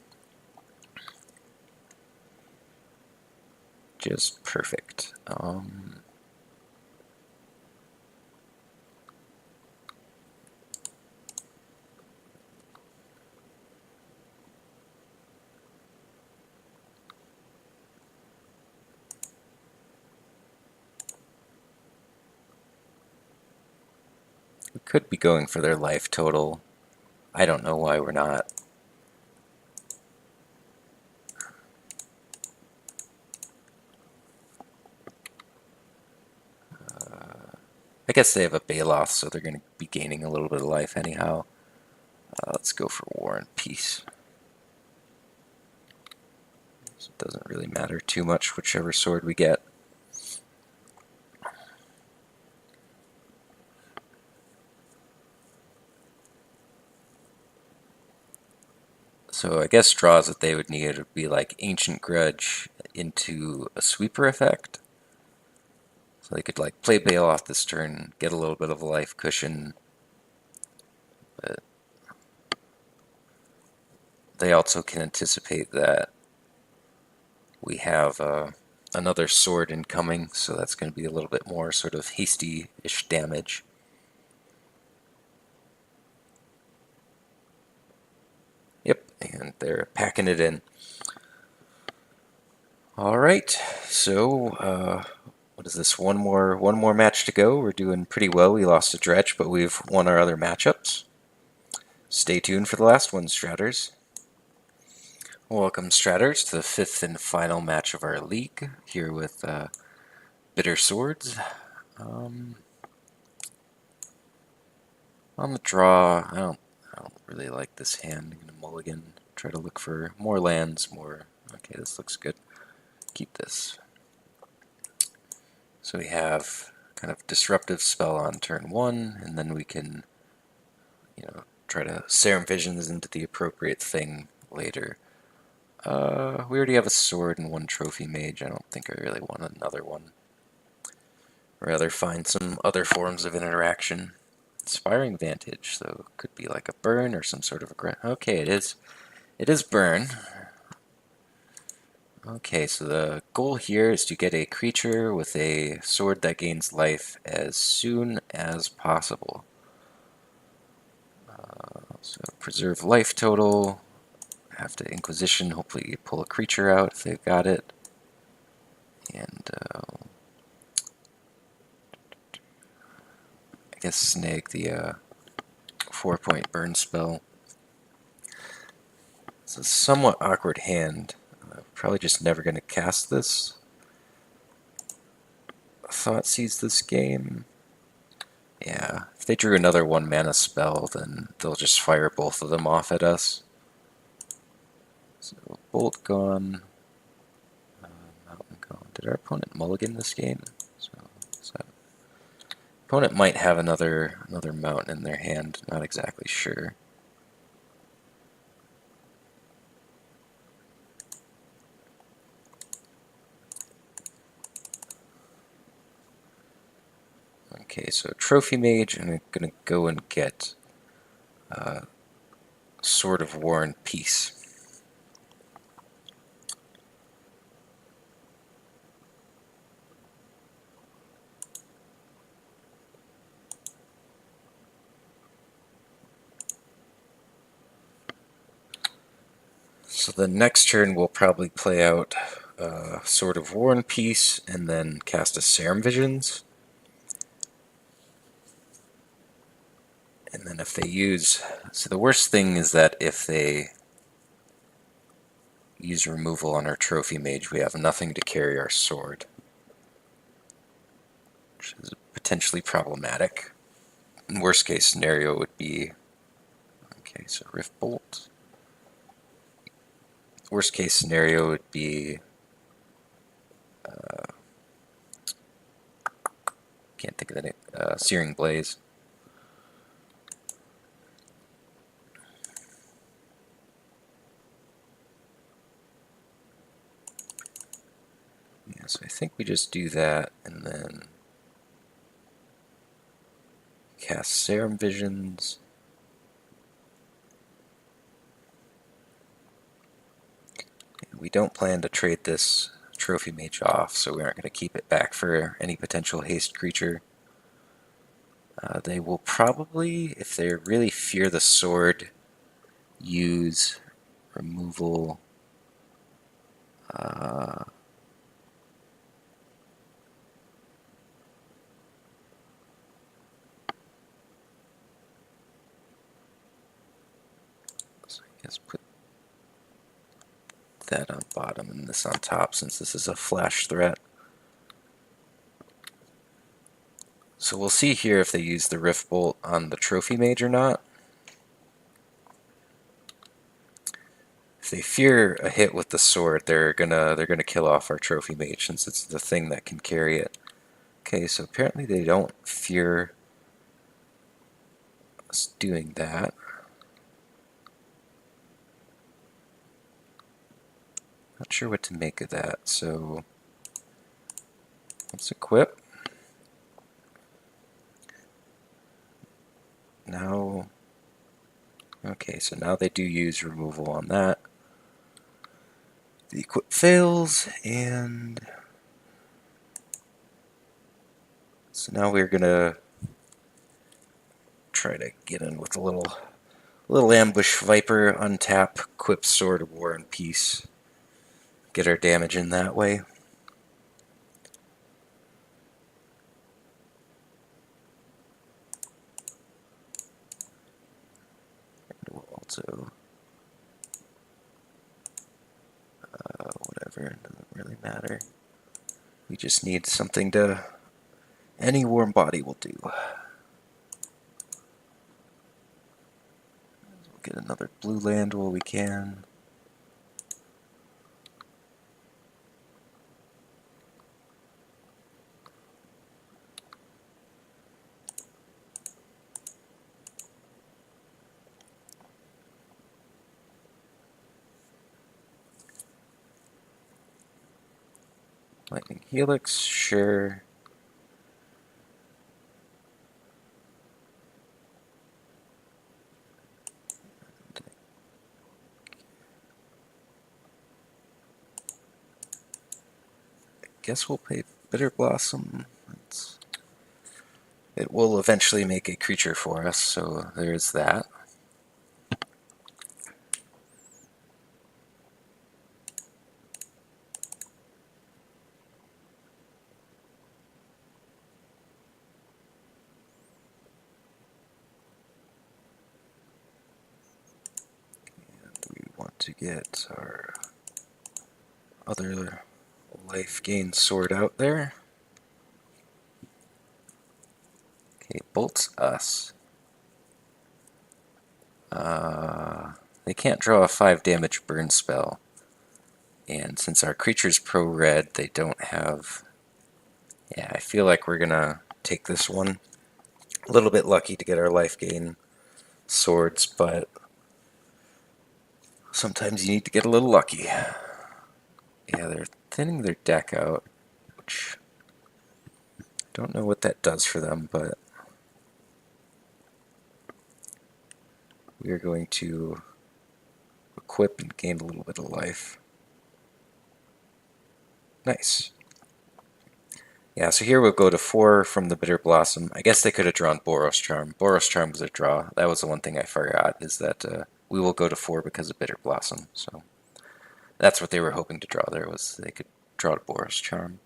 Just perfect. We could be going for their life total. I don't know why we're not. I guess they have a Baloth, so they're going to be gaining a little bit of life anyhow. Let's go for War and Peace. So it doesn't really matter too much whichever sword we get. So I guess draws that they would need would be like Ancient Grudge into a sweeper effect. So they could like play Baloth this turn, get a little bit of a life cushion. But they also can anticipate that we have another sword incoming, so that's going to be a little bit more sort of hasty-ish damage. Yep, and they're packing it in. Alright, so what is this? One more match to go. We're doing pretty well. We lost to Dredge, but we've won our other matchups. Stay tuned for the last one, Stratters. Welcome, Stratters, to the fifth and final match of our league, here with Bitter Swords. On the draw, I don't really like this hand. I'm gonna mulligan, try to look for more lands, more. Okay, this looks good. Keep this. So we have kind of disruptive spell on turn one, and then we can, try to Serum Visions into the appropriate thing later. We already have a sword and one Trophy Mage. I don't think I really want another one. Rather find some other forms of interaction. Inspiring Vantage, so it could be like a burn or some sort of a... Okay, it is. It is burn. Okay, so the goal here is to get a creature with a sword that gains life as soon as possible. So preserve life total. Have to Inquisition, hopefully pull a creature out if they've got it. And I guess snag the 4-point burn spell. It's a somewhat awkward hand. Probably just never going to cast this. Thoughtseize this game. Yeah, if they drew another 1-mana spell, then they'll just fire both of them off at us. So, Bolt gone. Mountain gone. Did our opponent mulligan this game? So opponent might have another mountain in their hand, not exactly sure. Okay, so Trophy Mage, I'm going to go and get Sword of War and Peace. So the next turn we'll probably play out Sword of War and Peace, and then cast a Serum Visions. And then if they use... So the worst thing is that if they use removal on our Trophy Mage, we have nothing to carry our sword, which is potentially problematic. In worst case scenario would be... Okay, so Rift Bolt. Worst case scenario would be... can't think of the name. Searing Blaze. Yeah, so I think we just do that and then cast Serum Visions. We don't plan to trade this Trophy Mage off, so we aren't going to keep it back for any potential haste creature. They will probably, if they really fear the sword, use removal. So I guess put that on bottom and this on top, since this is a flash threat. So we'll see here if they use the Rift Bolt on the Trophy Mage or not. If they fear a hit with the sword, they're gonna kill off our Trophy Mage, since it's the thing that can carry it. Okay, so apparently they don't fear us doing that. Not sure what to make of that, so let's equip. Now, okay, so now they do use removal on that. The equip fails, and so now we're gonna try to get in with a little ambush viper, untap, equip Sword of War and Peace, get our damage in that way. And we'll also whatever, it doesn't really matter. We just need something to... Any warm body will do. We'll get another blue land while we can. Lightning Helix, sure. Guess we'll play Bitterblossom. It will eventually make a creature for us, so there's that. And we want to get our other life gain sword out there. Okay, bolts us. They can't draw a 5 damage burn spell. And since our creature's pro-red, they don't have... Yeah, I feel like we're gonna take this one. A little bit lucky to get our life gain swords, but sometimes you need to get a little lucky. Yeah, they're thinning their deck out, which Don't know what that does for them, but we are going to equip and gain a little bit of life. Nice. Yeah, so here we'll go to 4 from the Bitterblossom. I guess they could have drawn Boros Charm. Boros Charm was a draw. That was the one thing I forgot, is that we will go to 4 because of Bitterblossom. So that's what they were hoping to draw there, was they could draw to Boros Charm.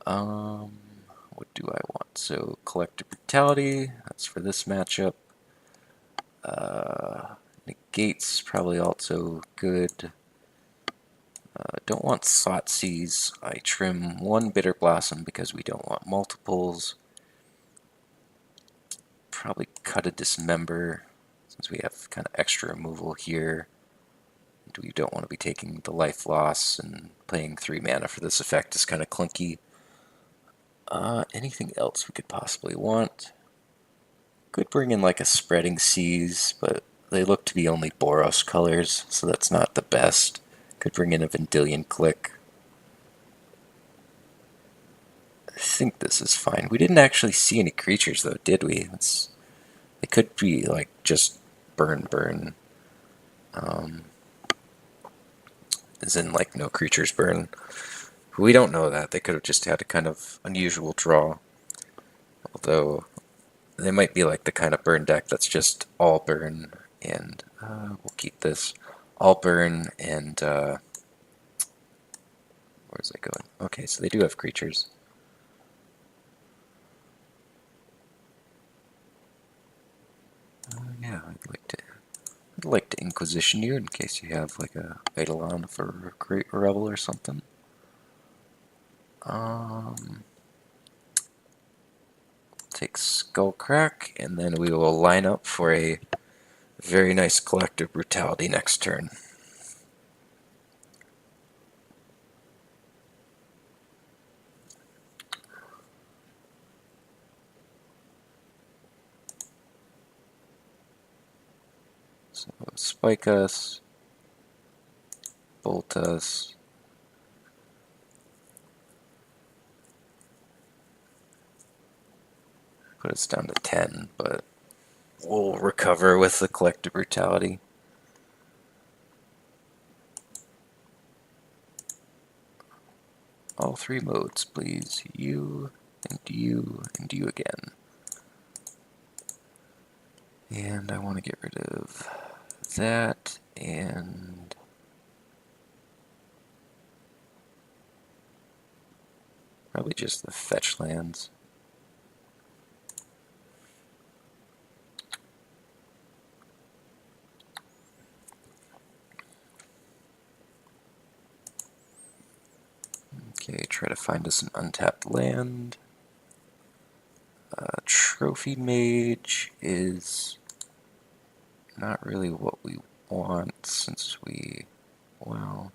What do I want? So Collective Brutality, that's for this matchup. Negates is probably also good. Don't want Thoughtseize. I trim 1 Bitterblossom because we don't want multiples. Probably cut a Dismember since we have kind of extra removal here. And we don't want to be taking the life loss, and playing 3 mana for this effect is kind of clunky. Anything else we could possibly want? Could bring in like a Spreading Seas, but they look to be only Boros colors, so that's not the best. Could bring in a Vendilion Clique. I think this is fine. We didn't actually see any creatures though, did we? It could be like just burn. As in like no creatures burn. We don't know that. They could have just had a kind of unusual draw. Although they might be like the kind of burn deck that's just all burn, and we'll keep this. All burn, and where's it going? Okay, so they do have creatures. Yeah, I'd like to Inquisition you in case you have like a Eidolon for Great Rebel or something. Take Skullcrack, and then we will line up for a very nice Collective Brutality next turn. So spike us, bolt us, put us down to 10, but we'll recover with the Collective Brutality. All 3 modes, please. You, and you, and you again. And I want to get rid of that, and probably just the fetch lands. Okay, try to find us an untapped land. Trophy Mage is not really what we want, since we, well,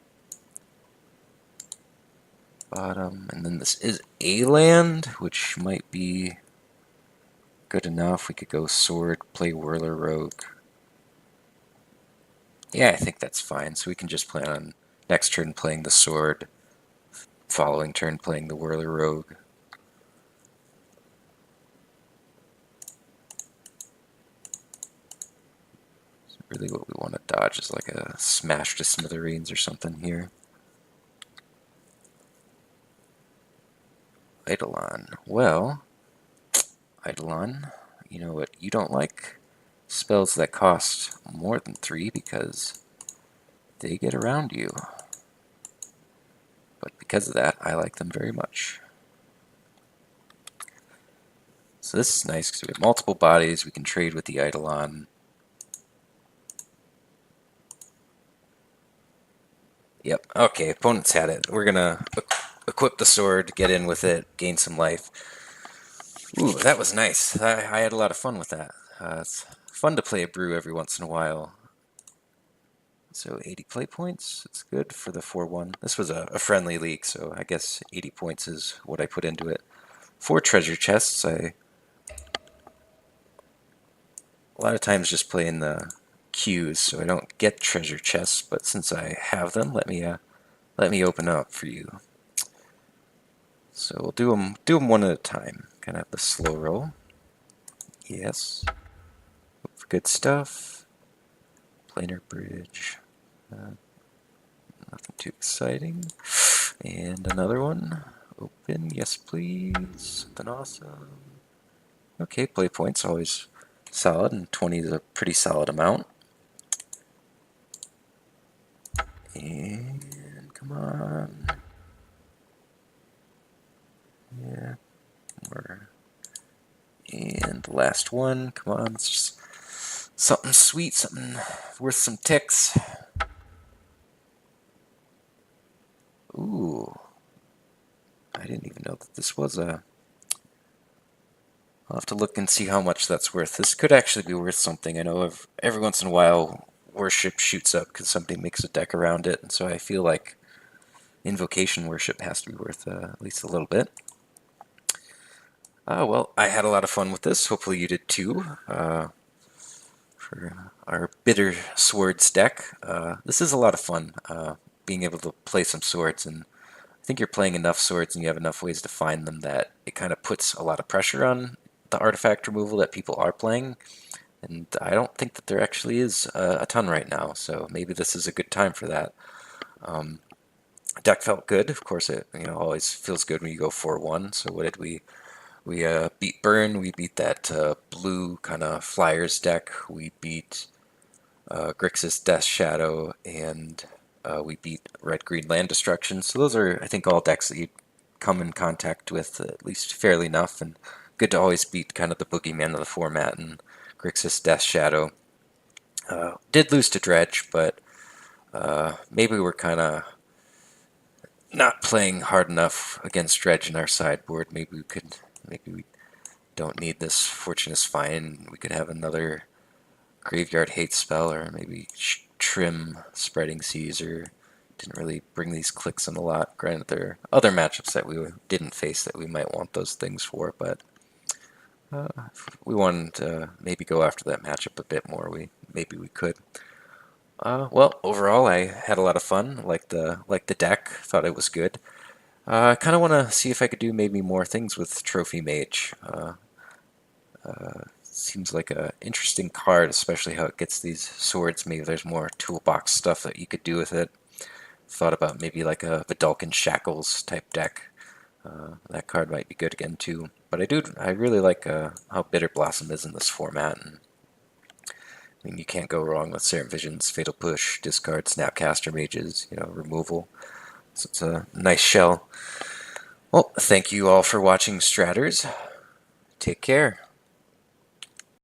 bottom, and then this is a land, which might be good enough. We could go sword, play Whirler Rogue. Yeah, I think that's fine, so we can just plan on next turn playing the sword, following turn playing the Whirler Rogue. So really what we want to dodge is like a Smash to Smithereens or something here. Eidolon. Well, Eidolon, you know what you don't like? Spells that cost more than 3 because they get around you. But because of that, I like them very much. So this is nice because we have multiple bodies. We can trade with the Eidolon. Yep, okay, opponents had it. We're gonna equip the sword, get in with it, gain some life. Ooh, that was nice. I had a lot of fun with that. It's fun to play a brew every once in a while. So 80 play points, it's good for the 4-1. This was a friendly league, so I guess 80 points is what I put into it. 4 treasure chests. I a lot of times just play in the queues, so I don't get treasure chests, but since I have them, let me open up for you. So we'll do them one at a time. Kind of have the slow roll. Yes. Good stuff. Planar bridge. Nothing too exciting. And another one. Open. Yes, please. Something awesome. Okay, play points always solid, and 20 is a pretty solid amount. And come on. Yeah. More. And the last one. Come on. It's just something sweet, something worth some ticks. Ooh. I didn't even know that this was a... I'll have to look and see how much that's worth. This could actually be worth something. I know every once in a while worship shoots up because somebody makes a deck around it, and so I feel like invocation worship has to be worth at least a little bit. Well, I had a lot of fun with this. Hopefully you did too. For our Bitter Swords deck. This is a lot of fun, being able to play some swords, and I think you're playing enough swords and you have enough ways to find them that it kind of puts a lot of pressure on the artifact removal that people are playing, and I don't think that there actually is a ton right now, so maybe this is a good time for that. Deck felt good. Of course, it always feels good when you go 4-1. So what did we beat Burn, we beat that blue kind of Flyers deck, we beat Grixis Death Shadow, and we beat Red-Green Land Destruction. So those are, I think, all decks that you come in contact with at least fairly enough, and good to always beat kind of the boogeyman of the format, and Grixis Death Shadow. Did lose to Dredge, but maybe we're kind of not playing hard enough against Dredge in our sideboard. Maybe we don't need this Fortune's Fine. We could have another Graveyard Hate spell, or maybe Trim Spreading Seas, or didn't really bring these clicks in a lot. Granted, there are other matchups that we didn't face that we might want those things for, but if we wanted to maybe go after that matchup a bit more, maybe we could. Well, overall, I had a lot of fun. Liked the deck. Thought it was good. I kind of want to see if I could do maybe more things with Trophy Mage. Seems like an interesting card, especially how it gets these swords. Maybe there's more toolbox stuff that you could do with it. Thought about maybe like a Vidalcan Shackles type deck. That card might be good again too. But I really like how Bitterblossom is in this format. And I mean, you can't go wrong with Serum Visions, Fatal Push, discard, Snapcaster Mages, removal. So it's a nice shell. Well, thank you all for watching, Stratters. Take care.